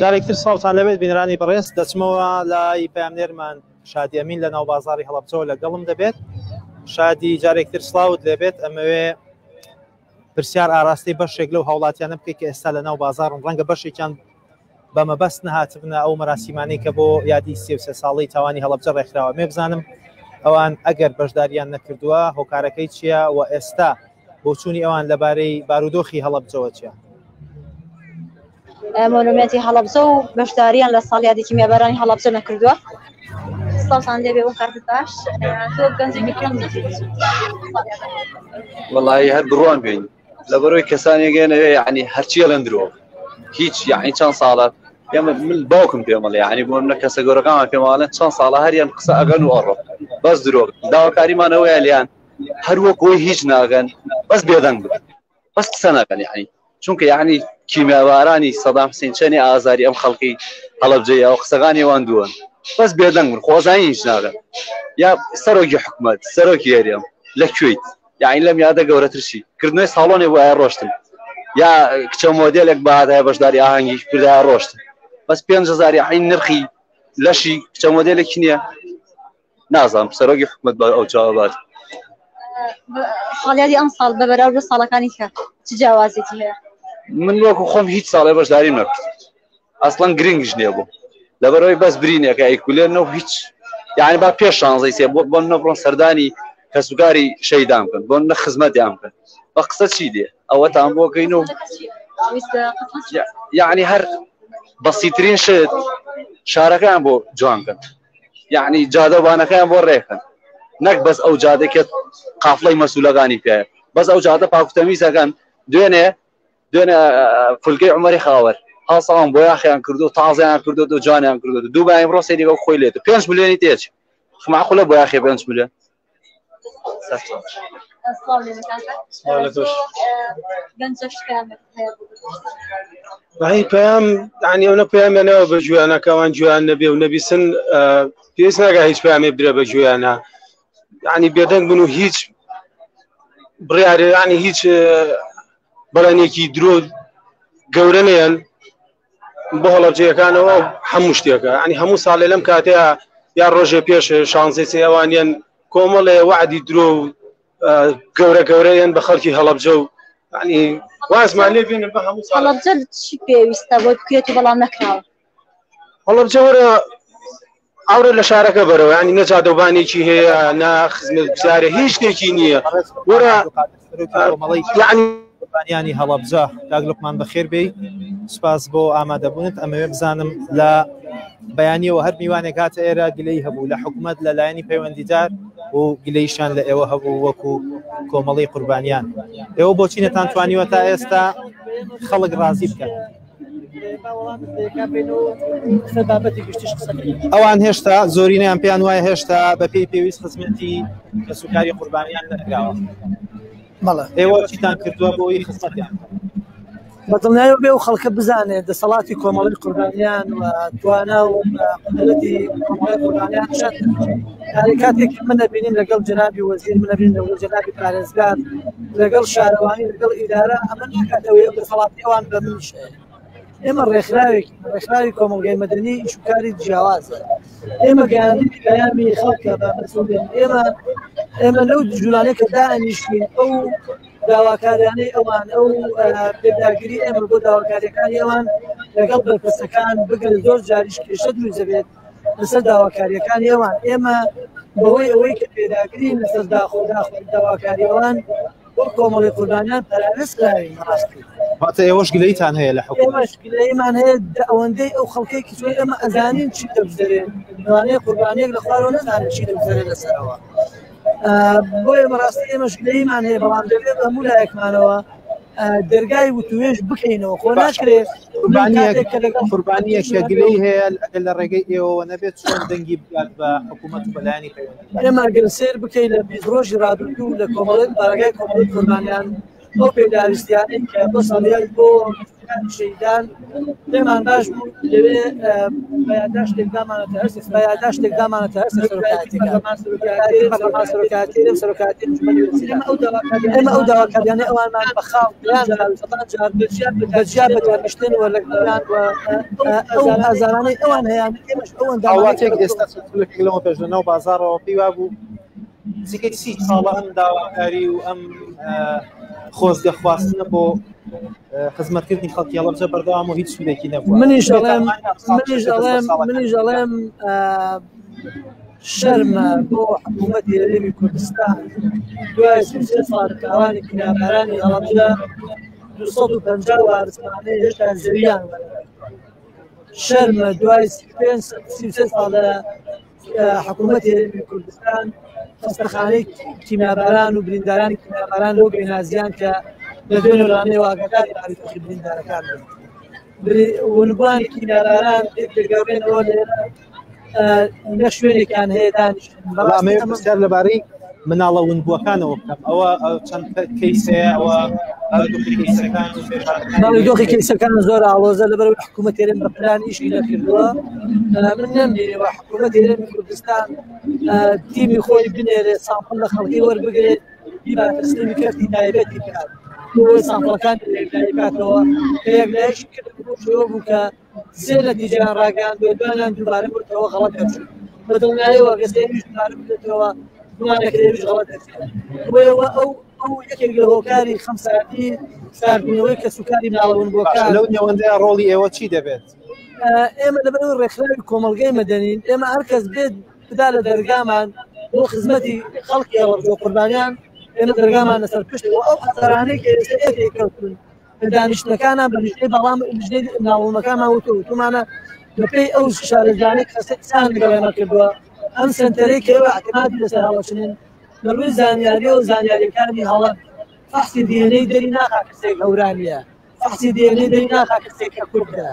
جارێکتر ساڵتان لەبێت بینرانی بەڕێز دەچمەوە لای پامنێرمان شادی ئەمین لە ناو بازاری هەڵەبجەوە لەگەڵم دەبێت. شادی جارێکتر سلااوت لێبێت ئەمەوێ پرسیار ئاراستی بەشێک لەو هاوڵاتیانە بکەیت کە ئێستا لە ناو بازارن ڕەنگە بەشێکیان بەمەبەست نەهاتبنە ئەو مەراسیمانەی کە بۆ یادی 33 ساڵی تاوانی هەڵەبجە ڕێکخراوە. مێ بزانم ئەوان ئەگەر بەشداریان نەکردووە هۆکارەکەی چییە و ئێستا بۆ چوونی ئەوان لەبارەی بارودۆخی هەڵەبجەوە چییە؟ مۆنومێنتی هەڵەبجە و بەشداریان لە ساڵ یادێکی میێبەرانی هەڵەبجە نەکردووە. ساڵتان لێبێ و کارت باش تۆ گەنجێکی کەم وەڵی هەر بڕوان بین لەبەرەوەی کەسانێگەێنەوێ یعنی هەرچیە لەندرۆ هیچ یعنی چەند ساڵات ئێمە من باوکم پێمەڵێ یعنی بۆ منە کەسە گەورەکانمان پێماڵێن چەند ساڵە هەریان قسە ئەگەن و ئەڕۆ بەس درۆ داواکاریمانەوەیە لیان هەر وەکۆی هیچ ناگەن بەس بێدەنگ بن بەس قسە ناکەن یعنی چونکە یعنی کیمیاوارانی سەدام حوسێن چەنی ئازاری ئەم خەڵکی هەڵەبجەیە و قسەکانی وان دووەن بەس بێدەنگ بن خۆزانی هیچ ناگەن یا سەرۆکی حکومەت سەرۆکی هێرێم لەکوێیت یعنی لەم یادە گەورەترشی کردنەوەی ساڵۆنێ بۆ ئایا ڕۆشتن یا کچە مۆدێلێک بەهادایە بەشداری ئاهەنگی پردایە ڕۆشتن بەس 5,000 عین نرخی لەشی کچە مۆدێلێکی نییە نازانم سەرۆکی حکومەت بە ئەو جوابات ساڵیادی ئەم ساڵ بەبەراو بە ساڵەکانی کە چ جیاوازێتی هەیە؟ من وەکو خۆم هیچ ساڵێ بەشداریم نەکرد ئەسڵەن گرنگش نییە بوو لەبەرەوەی بەس برینێکە ئەیکولێنەوە هیچ یعنی با پێش شانزەی سێ بۆ نەبڕۆن سەردانی کەسوکاری شەیدان بکەن بۆ نە خزمەتیان بکەن بە قسە چی دێ ئەوەتان بۆکەین و یعنی هەر بەسیترین شت شارەکەیان بۆ جوانکەن یعنی جادەبانەکەیان بۆ ڕێکن نەک بەس ئەو جادێکێت قافڵەی مەسوولەکانی پێەیە بەس ئەو جادە پاکوتەمیزەکەن دوێنێ فولکەی عومەری خاوەر هەڵساڵان بۆ یاخیان کردو تازیان کردو و جوانیان کردو دووبای ئەمڕۆ سەیری بە خۆی لێت 5 ملیۆنی تێچ معقولە بۆ یاخی 5 ملیۆن هی پێیان ینی ئەو نە پێیانمێنەوە بە جویانەکەوان جویان نەبێ و نەبیسن پێویست ناگە هیچ پامێ برێ بە جویانە ینی بێدەنگ بن و هیچ بڕیارێ ینی هیچ بەڵێنێکی درۆ گەورە نێن بۆ هەڵەبجەیەکانەوە هەموو شتێکە ینی هەموو ساڵێ لەم کاتەیە یا ڕۆژێ پێش شانزەی سێ ئەوانیان کۆمەڵێ وعدی درۆ و گەورەیان بە خەڵکی هەڵەبجە و ینی وازمان لێ بێنن بە هەموو ساڵ هەڵەبجە چی پێویستە بۆ بکرێت و بەڵام نەکراوە هەڵەبجە وەرە ئەوڕێ لە شارەکە بەرەوە ینی نە جادەوبانێکی هەیە نا خزمەتگوزارە هیچ شتێکی نییە وەرە قوربانیانی هەڵەبجە کاک لوقمان بەخێر بێ سپاس بۆ ئامادەبوونت ئەمەوێ بزانم لە بەیانیەوە هەر میوانێک هاتە ئێرە گلەی هەبوو لە حکوومەت لەلایەنی پەیوەندیدار و گلەیشان لە ئێوە هەبوو وەکو کۆمەڵی قوربانیان ئێوە بۆچی نەتانتوانیوە تا ئێستا خەڵک ڕازی بکەن ئەوان هێشتا زۆرینەیان پێیان وایە هێشتا بە پێی پێویست خزمەتی کەسوکاری قوربانیان نەکراوە ئێوە چیتان کردووە بۆی خزمەتیان بەدڵنیایە بێ و خەڵکە بزانێت دەسەڵاتی کۆمەڵی قوربانیان و توانە و قدرەتی کۆمەڵی قوربانیان شەد یعنی کاتێک من نەبینین لەگەڵ جەنابی وەزیر من نەبینین لەگەڵ جەنابی پارێزگار لەگەڵ شارەوانی لەگەڵ ئیدارە ئەمە ناکاتەوەی دەسەڵاتی ئەوان بە من شێ ئێمە ڕێکخراوی کۆمەڵگەی مەدەنی ئیشوکاری جیاوازە ئێمە گەیاندنی پەیامی خەڵکە بە مەسئولین ئێمە لەو جوولانەیە کە دائەنیشتین ئەو داواکاریانەی ئەوان ئەو پێداگیری ئێمە بۆ داواکاریەکانی ئەوان لەگەڵ بەرپرسەکان بگرن زۆر جاریش کێشە دروست دەبێت لەسەر داواکاریەکانی ئەوان ئێمە بەهۆی ئەوەی کە پێداگرین لەسەر داخۆی داواکاری ئەوان بۆ کۆمەڵی قوربانیان پەرامێز کراوین ڕاستی واتە ئێوەش گلەیتان هەیە لە حکومەت ئێمەش گلەیمان هەیە ئەوەندەی ئەو خەڵکێکی چۆن ئێمە ئەزانین چی دەبزرێن نوانەیە قوربانیەک لە خوارەوە نەزانین چی دەبزرێن لەسەرەوە بۆ ئێمە ڕاستی ئێمەش گلەیمان هەیە بەڵام دەبێت هەموو لایەکمانەوە دەرگای وتوێژ بکەینەوە خۆ ناکرێت قوربانیەکە گلەی هەیە لە ڕێگەی ئێوە نەبێت چۆن دەنگی بگات بە حکوومەت و بەلایانی پەیوەندی ئێمە گەر سێر بکەین لە 20 ڕۆژی ڕابردوو لە کۆمەڵی بەرگای کۆمەڵی قوربانیان بۆ پێداویستیانی کە بۆ ساڵیای بۆ کاتی شەیدان پێمان باش بوو لەوێ بە یادداشتێک دامانەتە هەرسێک بە یادداشتێک دامانەتە هەرسێ سەرۆکاتی لەم سەرۆکاتی ئێمە ئەو داواکاریانەی ئەوانمان بە خاڵ بەجیا بەدوارگشتن وەرلەگران ئەو ئازارانەی ئەوان هەیە ئێمەش ئەوەن داواتێک ئێستا لەمە پێشنەوە بازارەوە پێی وابوو زیکەی 30 ساڵە ئەم داواکاری و ئەم خۆزگە خواستنە بۆ خزمەتکردنی خەڵکی هەڵەبجە بەردەوام و هیچ سوودێکی نەبووە. منیش دەڵێم شەرمە بۆ حکوومەتی هەرێمی کوردستان دوای 3 ساڵ تاوانی کرابارانی هەڵەبجە 250 وارزمانەی هێشتا زەویان شەرمە دوای 33 ساڵ لە حکوومەتی هەرێمی کوردستان خستەخانەی کیمیاباران و بریندارانی کیمیاباران بۆ بێنازیان کە لە دوێن وڵامەی واگەداری تاریخی بریندارەکان ونبوانی کیمیاباران دەگەڕێنەوە لێرە لە شوێنێکیان هەیە دانیشتن بەڵامەوێ پرسیار لەبارەی مناڵە ونبووەکانەوە بکەم ئەوە چەند کەیسەیە ئەوە دۆخی کەیسەکان زۆر ئاڵۆزە لەبەرەوەی حکوومەت هێرێم بە پلان ئیشی نەکردووە من نەمبینەوە حکوومەت هێرێمی کوردستان تیمی خۆی بنێرێت سامپڵ لە خەڵکی وەربگرێت بیبا تەسلیمی کەرتی تایبەتی بکات سامپڵەکان کاتەوە پێیەکلایش کردەوە بوو کە سێ نەتیجەیان ڕاگەاندووە دوانیان دووبارە بردەوە غەڵەت دەچوو بەدڵنیاییەوە گەستێنیش دوبارە بردێتەوە دوانێکێویش غەڵەت دەچێت وێەوە ئەو یەکێک لە هۆکاری خەمساتی ساردبوونەوەی کە سوکاری ناڵەون بۆکار لەو نێوەندەیە ڕۆڵی ئێوە چی دەبێت؟ ئێمە لەبەرەوەی ڕێکخراوی کۆمەلگەی مەدەنین ئێمە هەر کەس بێت بدا لە دەرگامان بۆ خزمەتی خەڵکی هەڵەبجە و قوربانیان ئێمە دەرگامان لەسەر پشتەوە ئەو ئازارانەی کە ئێستا ئێکەوتون دانیشتەکانە بە نوشتەی بەڵام نوشتەی ناوڵمەکانمان وتومانە بەپێی ئەو شارەزانەی کەسان لەگەڵێمە کردووە ئەم سنتەرەی کە ئێوە اعتمادی لەسەر هەڵەچنین لە ڕووی زانیاریە و زانیاریەکانی هەڵەب فەحسی دیێنەی دەری ناخا کەسێک هەورانیە فەحسی دیێنەی دەری ناخا کەسێک کە کوردە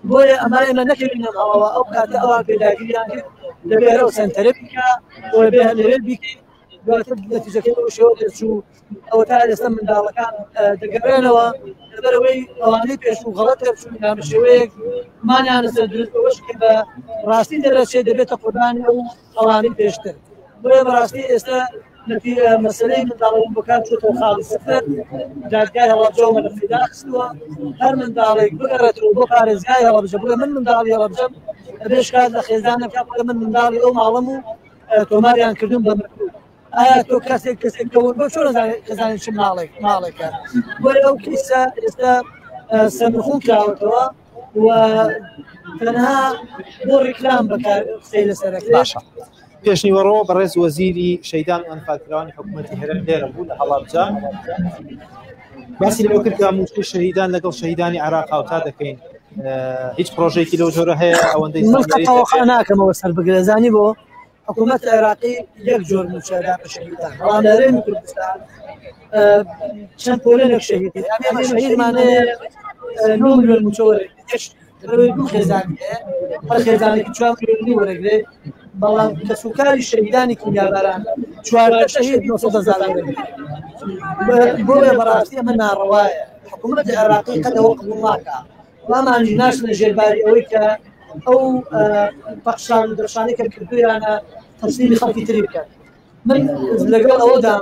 بۆیە ئەمە ئێمە نەکەوینم هەڵەوە ئەو کاتە ئەوان پێداگیریان کرد دەبێت ئەو سنتەرە بکە و بێ لەوێ بیکەین دواتر نەتیجەکەی بۆ شێوە دەچوو ئەوە تا ئێستا منداڵەکان دەگەڕێنەوە لەبەرەوەی ئەوانەی پێش و غەڵەت دەچوو نامەشێوەیەک مانیان لەسەر دروست بەوەشکە بە ڕاستی دەرەچێت دەبێتە قوربانی ئەو ئەوانەی پێشتر بۆیە بەڕاستی ئێستا مەسەلەی منداڵەوە بەکار چۆتەوە خاڵی سەفەر دادگای هەڵەبجە و مەلەفەیدا خستووە هەر منداڵێک بگەڕێتەوە بۆ پارێزگای هەڵەبجە بڵێ من منداڵی هەڵەبجەم ئەبێ شکات لە خێزانە بکات بڵێ من منداڵی ئەو ماڵەم و تۆماریان کردوم بە مردوو ئایا تۆ کەسێکەوە بۆ چۆن خێزانی چ ماڵێکە بۆیە ئەو کیسە ئێستا سەرنخون کراوەتەوە و تەنها بۆ ڕیکلام بەکار قسەی لەسەرەکە باشە پێشنیوەڕەوە بەڕێز وەزیری شەیدان و ئەنفاکراوانی حکوومەتی هەرێم لێرە بوو لە هەڵەبجە باسی لەوە کرد کە موشکی شەهیدان لەگەڵ شەهیدانی عێراق هاوتا دەکەین هیچ پرۆژێکی لەو جۆرە هەیە ئەوەندەی تەواخا ناکەمەوە سەر بگرێزانی بۆ حکوومەت عێراقی یەک جۆر موچەدا بە شەهیدان بەڵام لە هەرێمی کوردستان چەند پۆلێنێک شەهیدی ئەمە شەهیدمانەیە 9 ملیۆن موچە وەرەگرێت دوو خێزانی هەیە هەر خێزانێکی 4 ملیۆنی وەرەگرێت بەڵام کە سوکاری شەهیدانی کیمیاباران 4 شەهید 900,000 وەرەگرێت بۆیە بەڕاستی ئەمە ناڕەوایە حکوومەتی عێراقی قەتەوە قبوڵ ناکات وامانجی ناشنە ژێرباری ئەوەی کە ئەو پەخشان و دەرشانەی کە کردویانە تەسلیمی خەڵکی تری بکات من لەگەڵ ئەوەدا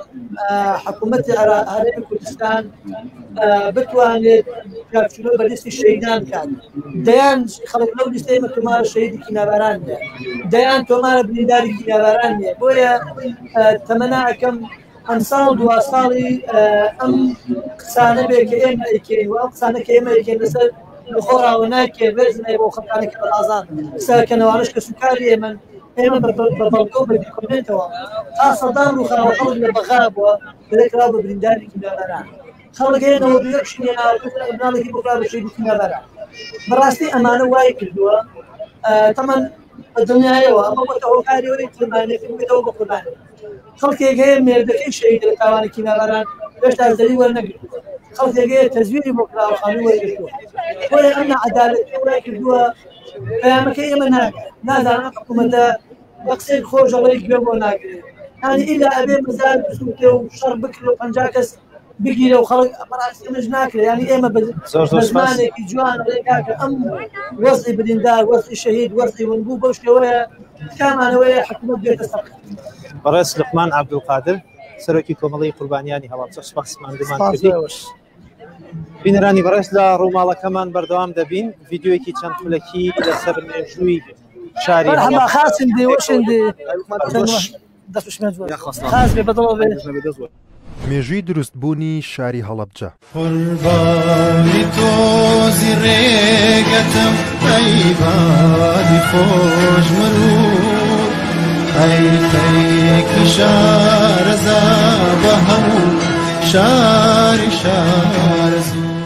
حکوومەتی هەرێمی کوردستان بتوانێت کارچوونە بەلیستی شەهیدان بکات دەیان خەڵک لەو لیستەی ئێمە تۆمارە شەهیدی کیمیاباران نیە دەیان تۆمارە برینداری کیمیاباران نییە بۆیە تەمەناکەم ئەم ساڵ دوا ساڵی ئەم قسانە بێ کە ئێمە ئەیکەین و ئەم قسانە کە ئێمە ئەیکەین لەسەر بخۆراوە ناکێ بێزنێ بۆ خەڵکانێکی بەڵازان ساکەنەوانش کە سوکاری ئێمە بەبەڵگە و بەدیکۆمنتەوە تا سەدان ڕووخاوە خەڵک لە بەغا بووە بەلێکرا بە برینداری کیمیاباران خەڵک هێنەوە دوێکشتێ ناڵێکی بۆکار بە شەیدی کیمیاباران بەڕاستی ئەمانە وای کردووە تەمەن دڵنیایەوە ئەمە بۆتە هۆکاریەوەی قوربانیەکەی بێتەوە بە قوربانی خەڵکێک هەیە مێردەکەی شەهید لە تاوانی کیمیاباران هێشتا زەری وەرنەگرتووە خەڵکێک هەیە تەزویری بۆ کراوەخانەی وەرگرتووە بۆیە ئەم نەعەدالەتی وای کردووە پەیامەکەی ئێمە نازانم حکوومەتە بە قسەی خۆشەڵەی گوێ بۆ ناگرێت یانی ئیلا ئەبێ مەزار بسووتێ و شەڕ بکرێ و 50 کەس بگیرە و خەڵک بەڕاستیمەش ناکرێت ینی ئێمە زمانێکی جوان کاکە ئەم وەزی بریندار وەزی شەهید وەزی ونبوو بەو شێوەیە کامانەوەیە حکوومەت بێتە سەر بەڕێز لوقمان عەبدولقادر سەرۆکی کۆمەڵی قوربانیانی هەڵابجە سپاسمان کردی بینەرانی بەڕێز لە ڕووماڵەکەمان بەردەوام دەبین ڤیددیۆیەکی چەند خولەکی لەسەر مێژووی شاری خاچن دێوەشن خاز بێ بەدڵ بێ مێژووی دروستبوونی شاری هەڵەبجە قوربانی تۆزی ڕێگەتم ئەیبادی خۆش مرور ئەیتەیەکی شارەزا بە هەموو شاری شارەزوو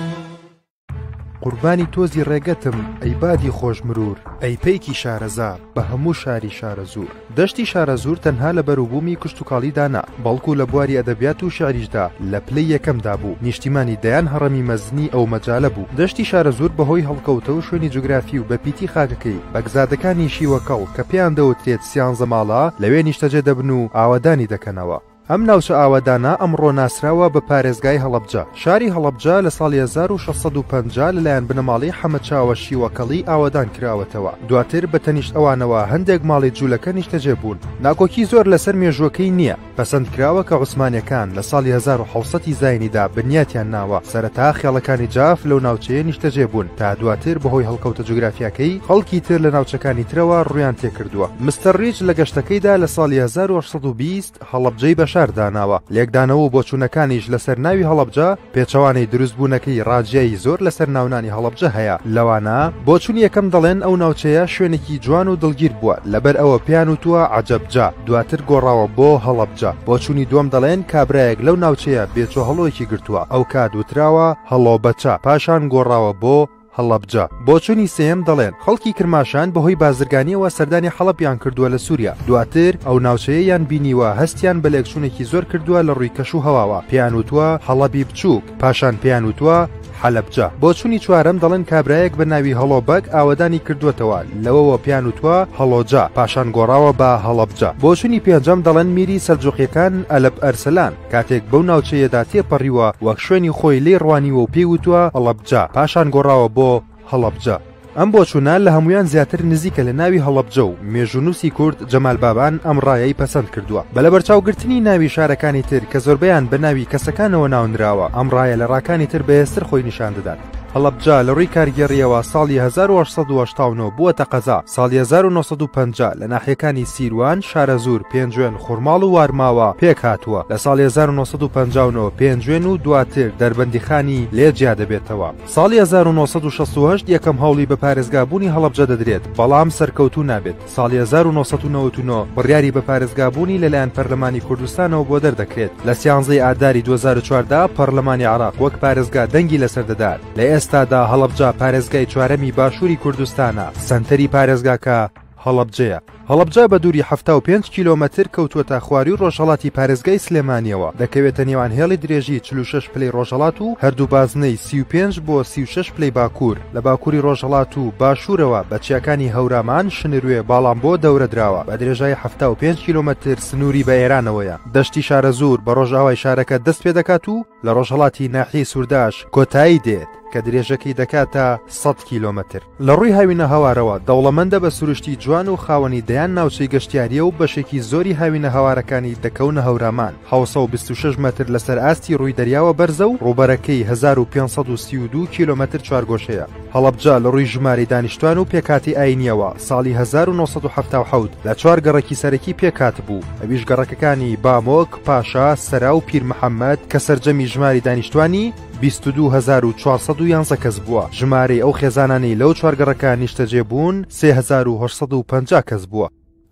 قوربانی تۆزی ڕێگەتم ئەیبادی خۆش مرور ئەی پەیکی شارەزا بە هەموو شاری شارەزور دەشتی شارەزور تەنها لە بەروبوومی کشت و کاڵیدانا بەڵکو لە بواری ئەدەبیات و شعریشدا لە پلەی یەکەمدا بوو نیشتیمانی دەیان هەڕەمی مەزنی ئەو مەجالە بوو دەشتی شارەزور بەهۆی هەڵکەوتە و شوێنی جوگرافی و بە پیتی خاکەکەی بەگزادەکانی شیوەکەڵ کە پێیان دەوترێت سیانزە ماڵە لەوێ نیشتەجێ دەبن و ئاوادانی دەکەنەوە ئەم ناوچە ئاوادانە ئەمڕۆ ناسراوە بە پارێزگای هەڵەبجە شاری هەڵەبجە لە ساڵی 1650 لەلایەن بنەماڵی حەمەدچاوە شیوەکەڵی ئاوادان کراوەتەوە دواتر بە تەنیشت ئەوانەوە هەندێک ماڵی جوولەکە نیشتەجێ بوون ناکۆکی زۆر لەسەر مێژوەکەی نییە پەسەند کراوە کە عوسمانیەکان لە ساڵی 1600 زاینیدا بنیاتیان ناوە سەرەتا خێڵەکانی جاف لەو ناوچەیە نیشتەجێ بوون تا دواتر بەهۆی هەڵکەوتە جوگرافیاکەی خەڵکی تر لە ناوچەکانی ترەوە ڕویان تێکردووە مستەر ریچ لە گەشتەکەیدا لە ساڵی 1820 هەڵەبجەی داناوە لێکدانەوە بۆ چوونەکانیش لەسەر ناوی هەڵەبجە پێچەوانەی دروستبوونەکەی ڕاجیایی زۆر لەسەر ناونانی هەڵەبجە هەیە لەوانە بۆ چوون یەکەم دەڵێن ئەو ناوچەیە شوێنێکی جوان و دڵگیر بووە لەبەر ئەوە پیان وتووە عەجەبجە دواتر گۆڕاوە بۆ هەڵەبجە بۆ چوونی دووەم دەڵێن کابرایەک لەو ناوچەیە بێچۆ هەڵۆیەکی گرتووە ئەو کات وتراوە هەڵۆبەچە پاشان گۆڕاوە بۆ هەڵەبجە بۆ چوونی سێم دەڵێن خەڵکی کرماشان بەهۆی بازرگانیەوە سەردانی حەڵەبیان کردووە لە سووریا دواتر ئەو ناوچەیەیان بینیوە هەستیان بە لێکچوونێکی زۆر کردووە لە ڕووی کەش و هەواوە پێیان وتووە هەڵەبی بچووک پاشان پێیان وتووە حەلەبجە بۆ چوونی چوارەم دەڵێن کابرایەک بە ناوی هەڵۆبەک ئاوادانی کردووەتەوە لەوەوە پیان وتووە هەڵۆجە پاشان گۆڕاوە بە هەڵەبجە بۆ چوونی پێنجەم دەڵێن میری سەلجوقیەکان ئەلەب ئەرسەلان کاتێک بەو ناوچەیەدا تێپەڕیوە وەک شوێنی خۆی لێ ڕوانیوە و پێی وتووە هەڵەبجە پاشان گۆڕاوە بۆ هەڵەبجە ئەم بۆچوونە لە هەمویان زیاتر نزیکە لە ناوی هەڵەبجە و مێژونووسی کورد جەمال بابان ئەم ڕایەی پەسەند کردووە بە لە بەرچاوگرتنی ناوی شارەکانی تر کە زۆربەیان بە ناوی کەسەکانەوە ناونراوە ئەم ڕایە لە ڕاکانی تر بەهێزتر خۆی نیشان دەدات هەڵەبجە لە ڕووی کارگێڕیەوە ساڵی 1889 بووەتە قەزا ساڵی 1950 لە ناحیەکانی سیروان شارەزور پێنجوێن خوڕماڵ و وارماوە پێک هاتووە لە ساڵی 1950 پێنجوێن و دواتر دەربەندیخانی لێجیا دەبێتەوە ساڵی 1968 یەکەم هەوڵی بە پارێزگابوونی هەڵەبجە دەدرێت بەڵام سەرکەوتوو نابێت ساڵی 1999 بڕیاری بە پارێزگابوونی لەلایەن پەرلەمانی کوردستانەوە بۆ دەردەکرێت لە 13 ئاداری 2014 پەرلەمانی عێراق وەک پارێزگا دەنگی لەسەر دەدات لە ئێستادا هەڵەبجە پارێزگای چوارەمی باشووری کوردستانە سەنتەری پارێزگاکە هەڵەبجەیە هەڵەبجە بە دووری 75 کیلۆمەتر کەوتووەتە خواری و ڕۆژهەڵاتی پارێزگای سلێمانیەوە دەکەوێتە نێوان هێڵی درێژی 46 پلەی ڕۆژهەڵات و هەردوو بازنەی 35 بۆ 36 پلەی باکوور لە باکووری ڕۆژهەڵات و باشوورەوە بە چیاکانی هەورامان شنروێ باڵام بۆ دەورە دراوە بە درێژای 75 کیلۆمەتر سنووری بە ئێرانەوەیە دەشتی شارەزور بە ڕۆژاوای شارەکە دەست پێ دەکات و لە ڕۆژهەڵاتی ناحیەی سوورداش کۆتایی دێت کە درێژەکەی دەکاتە 100 کیلۆمەتر لە ڕووی هاوینە هەوارەوە دەوڵەمەندە بە سروشتی جوان و خاوەنی دەیان ناوچەی گەشتیاریە و بەشێکی زۆری هاوینە هەوارەکانی دەکەونە هەورامان 726 متر لەسەر ئاستی ڕووی دەریاوە بەرزە و ڕووبەرەکەی 1532 کیلۆمەتر چوارگۆشەیە هەڵەبجە لە ڕووی ژماری دانیشتوان و پێکاتی ئاینیەوە ساڵی 1970 لە چوار گەڕێکی سەرەکی پێکات بوو ئەویش گەڕەکەکانی بامۆک پاشا سەرا و پیر محەممەد کە سەرجەمی ژماری دانیشتوانی 22,411 کەس بووە ژمارەی ئەو خێزانانی لەو چوارگەڕەکە نیشتەجێ بوون 3850 کەس بووە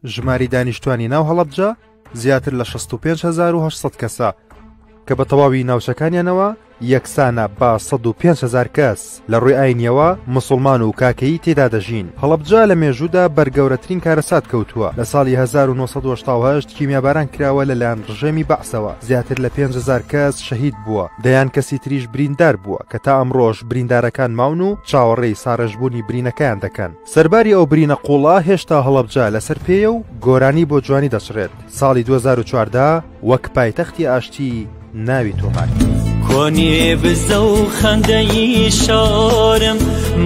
ژماری دانیشتوانی ناو هەڵەبجە زیاتر لە 65,800 کەسە کە بە تەواوی ناوچەکانیانەوە یەکسانە بە 105,000 کەس لە ڕووی ئاینیەوە مسلمان و کاکەی تێدا دەژین هەڵەبجە لە مێژوودا بەرگەورەترین کارەسات کەوتووە لە ساڵی 1970 کیمیاباران کراوە لەلایەن ڕژێمی بەعسەوە زیاتر لە 5,000 کەس شەهید بووە دەیان کەسی تریش بریندار بووە کە تا ئەمڕۆژ بریندارەکان ماون و چاوەڕێی ساڕژبوونی برینەکەیان دەکەن سەرباری ئەو برینە قوڵا هێشتا هەڵەبجە لەسەر پێیە و گۆرانی بۆ جوانی دەچڕێت ساڵی 2014 وەک پایتەختی ئاشتی ناوی تۆمار بۆنێ بزە و خەندەی شارم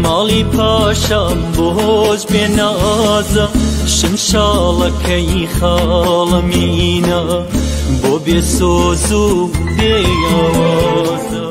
ماڵی پاشام بۆ هۆش بێنازە شمشاڵەکەی خاڵەمینە بۆ بێسۆز و بێیاوازە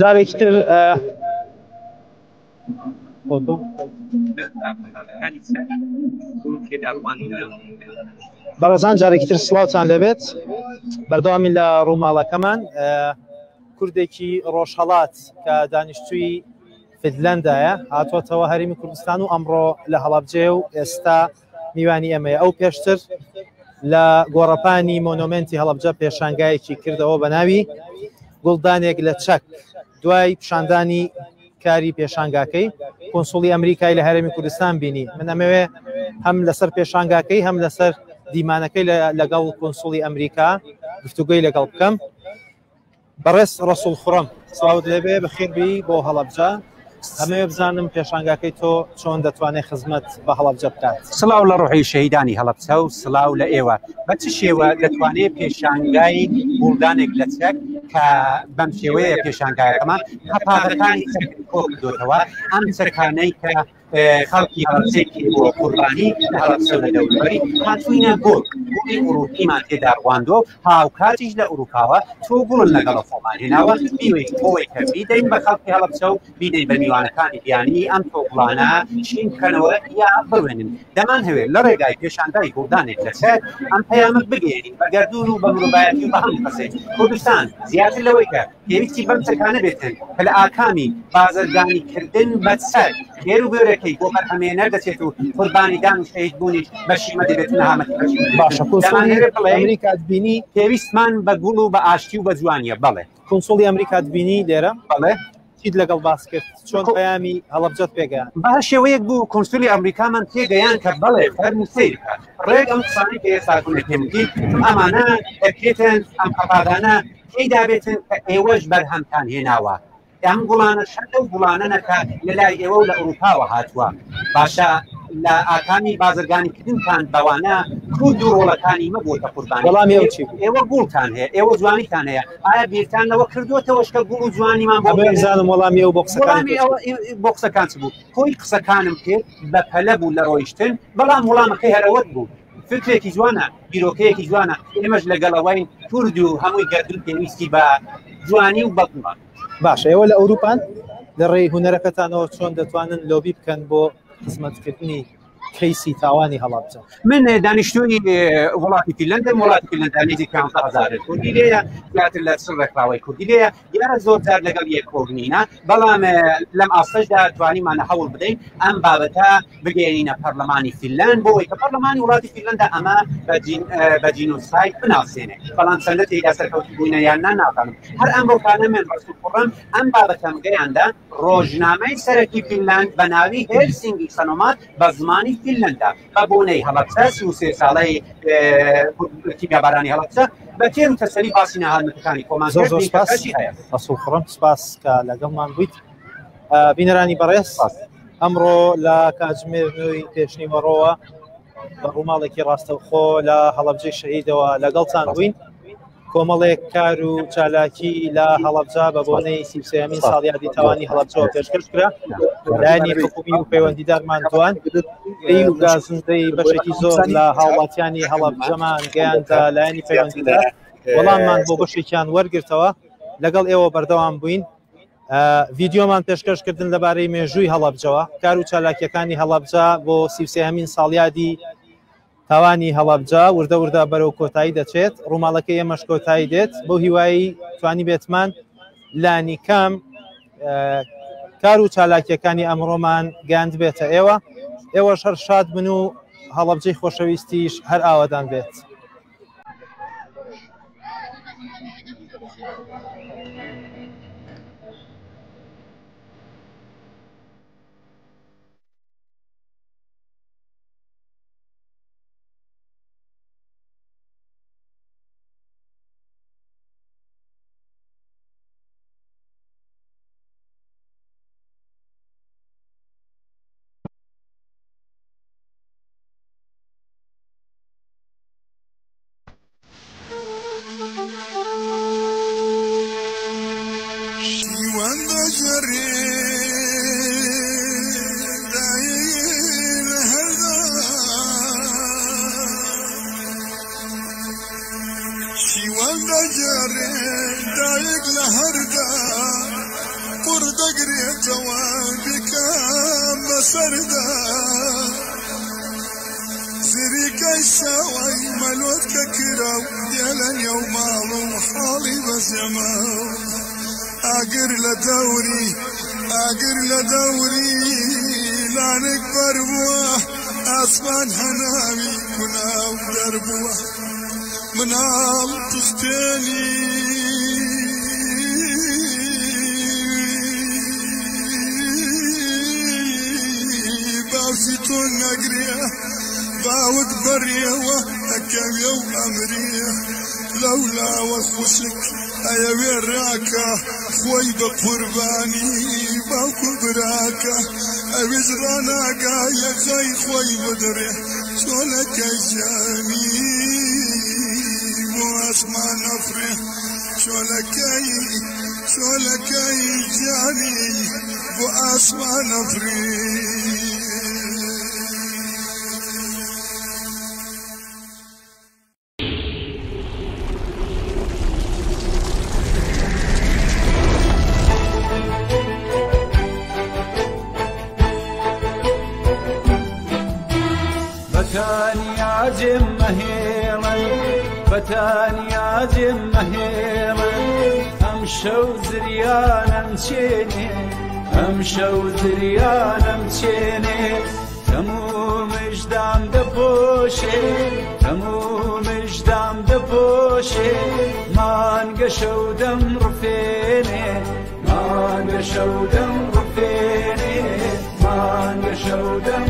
جارێکی تر بەڕێزان جارێکی تر سڵاوتان لەبێت بەردەوامی لە ڕووماڵەکەمان کوردێکی ڕۆژهەڵات کە دانیشتووی فنلەندایە هاتووەتەوە هەرێمی کوردستان و ئەمڕۆ لە هەڵەبجێ و ئێستا میوانی ئەمەیە ئەو پێشتر لە گۆڕەپانی مۆنۆمنتی هەڵەبجە پێشانگایەکی کردەوە بە ناوی گوڵدانێک لە چەک دوای پیشاندانی کاری پێشانگاکەی کۆنسوڵی ئەمریکای لە هەرێمی کوردستان بینی من ئەمەوێ هەم لەسەر پێشانگاکەی هەم لەسەر دیمانەکەی لەگەڵ کۆنسوڵی ئەمریکا گفتوگوی لەگەڵ بکەم بەڕێز ڕەسوڵ خوڕم سڵاوت لێبێ بەخێربی بۆ هەڵەبجە ئەمەوێ بزانم پێشانگاکەی تۆ چۆن دەتوانێت خزمەت بە هەڵەبجە بکات سڵاو لە ڕۆحی شەهیدانی هەڵەبجە و سڵاو لە ئێوە بە چ شێوە دەتوانێت پێشانگای گوڵدانێک لە چەک کە بەم شێوەیە پێشانگایەکەمان هەپادەکانی کۆ کردوتەوە ئەم چەکانەی کە خەڵکی هەڵەبجەیەکی بۆ قوربانی لە هەڵەبجە لە دەوروبەری هاتووینە گوڵ گوڵی ئوروپیمان تێدا ڕواندۆ هاوکاتیش لە ئوروپاوە تۆ گوڵن لەگەڵە خۆمان هێناوە بیوەی خۆی کە بیدەین بە خەڵکی هەڵەبجە و بیدەین بە میوانەکانی بیانی ئەم تۆ گوڵانە چین بکەنەوە یا بڕوێنن دەمان هەوێت لە ڕێگای پێشانگای گوڵدانێک لەسەر ئەم پەیامک بگەێنین بە گەردون و بە مرۆڤایەتی و بە هەموو قسەی کوردستان زیاتر لەوەی کە پێویستی بەم چەکانە بێتن کە لە ئاکامی بازرگانیکردن بە چەک گێر و گوێرەکەی بۆ بەرهەمێنەر دەچێت و قوربانیدان و شەهید بوونیش بەشیمە دەبێت نەهامەتی باشە کۆنسوڵی ئەمریکا بینی پێویستمان بە گوڵ و بە ئاشتی و بە جوانیە بەڵێ کۆنسوڵی ئەمریکا بینی لێرە بەڵێ چیت لەگەڵ باس کرد چۆن پەیامی هەڵەبجەت پێگەیان بە شێوەیەک بوو کۆنسوڵی ئەمریکامان تێگەیان کە بەڵێ فەرموو سەیر بکات ڕێک ئەم قسانەی کە ئێستا کوونە پێمگی ئەمانە دەکرێتن ئەم قەپادانە تێیدا بێتن کە ئێوەش بەرهەمتان هێناوە ئەم گوڵانە شەدە و گوڵانە نەکە لە لای ئێوە و لە ئوروپاوە هاتووە باشە لە ئاکامی بازرگانیکردنتان بەوانە کورد و ڕۆڵەکانی مەبووتە قوربانی وەڵامی ئێوە چی ئێوە گوڵتان هەیە ئێوە جوانیتان هەیە ئایا بیرتانەوە کردوتەوەش کە گوڵ و جوانیمان بۆ بزانم وەڵامی ئەو بۆ قسەکان چ بوو خۆی قسەکانم کرد بە پەلە بوو لە ڕۆیشتن بەڵام وەڵامەکەی هەرەوەت بوو فکرێکی جوانە بیرۆکەیەکی جوانە ئێمەش لەگەڵەوەی کورد و هەمووی گەردون پێویستی بە جوانی و بەڵمان باشە ئێوە لە ئەوروپان لە ڕێی هونەرەکەتانەوە چۆن دەتوانن لۆبی بکەن بۆ خزمەتکردنی کەیسی تاوانی هەڵەبجە من دانیشتووی وڵاتی فینلەندم وڵاتی فینلەندانێکی 15,000 کوردی لێیە زیاتر لە سڕ ڕێکخراوەی کوردی لێیە دیارە زۆر جار لەگەڵ یەک کۆبنینە بەڵام لەم ئاستەشدا توانیمانە هەوڵ بدەین ئەم بابەتە بگەێنینە پەرلەمانی فینلەند بۆەوەی کە پەرلەمانی وڵاتی فینلەندا ئەمە بە جینۆسایت بناسێنێ بەڵام چەندە تێیدا سەرکەوتی بووینە یان ناناکەم هەر ئەم ڕۆکانە من ڕەسوول کوڕم ئەم بابەتەم گەیاندا ڕۆژنامەی سەرەکی فینلەند بە ناوی هێلسینگی سەنۆمات بە زمانی فینلەندا بە بۆنەی هەڵەبجە 33 ساڵەی تیمەبارانی هەڵەبجە بە تێر و تەسەلی باسی نەهامەتەکانی خۆمان زۆر زۆر سپاس ڕەسوول خوڕم سپاس کە لەگەڵمان بوویت بینەرانی بەڕێز ئەمڕۆ لە کاتژمێرنەوەی پێشنیوەڕۆوە بە ڕووماڵێکی ڕاستەوخۆ لە هەڵەبجەی شەهیدەوە لەگەڵتان بووین کۆمەڵێک کار و چالاکی لە هەڵەبجە بە بۆنەی 33مین ساڵیادی تاوانی هەڵەبجەوە پێشکەش کرا لایەنی حکومی و پەیوەندیدارمان دوان پێی و گازندەی بەشێکی زۆر لە هاوڵاتیانی هەڵەبجەمان گەیاندا لایەنی پەیوەندیدار وەڵاممان بۆ بەشێکیان وەرگرتەوە لەگەڵ ئێوە بەردەوام بووین ڤیدیۆمان پێشکەشکردن لەبارەی مێژووی هەڵەبجەوە کار و چالاکیەکانی هەڵەبجە بۆ 33مین ساڵیادی تاوانی هەڵەبجە وردە وردە بەرەو کۆتایی دەچێت ڕووماڵەکەی ئێمەش کۆتایی دێت بەو هیوایی توانی بێتمان لانی کام کار و چالاکیەکانی ئەمڕۆمان گاند بێتە ئێوە هەر شاد بن و هەڵەبجەی خۆشەویستیش هەر ئاوەدان بێت. دايق لهردا قرد قريب جوابك مسردا زريك السواي ملوتك كراو يلن يوم حالي بزماو اقر لدوري لا نكبر بواه اسمان هنامي كناو دربوه منام تختاني باوسيتون نقريه باود بريه أكاوي وأمريه لولا وخشك أيوي راكا خوي بقرباني باوكو براكا أبيز راناكا يا خي خوي بدري شولك جاني واسمان أفرح شولكي جاني واسمان أفرح بەتانی ئاجێم مەهێڵە ئەم شەو زریانم چێنێ ئەم شەو زریانم چێنێ هەموو مژدام دەپۆشێ مانگە شەودەم ڕفێنێ مانگە شەودەم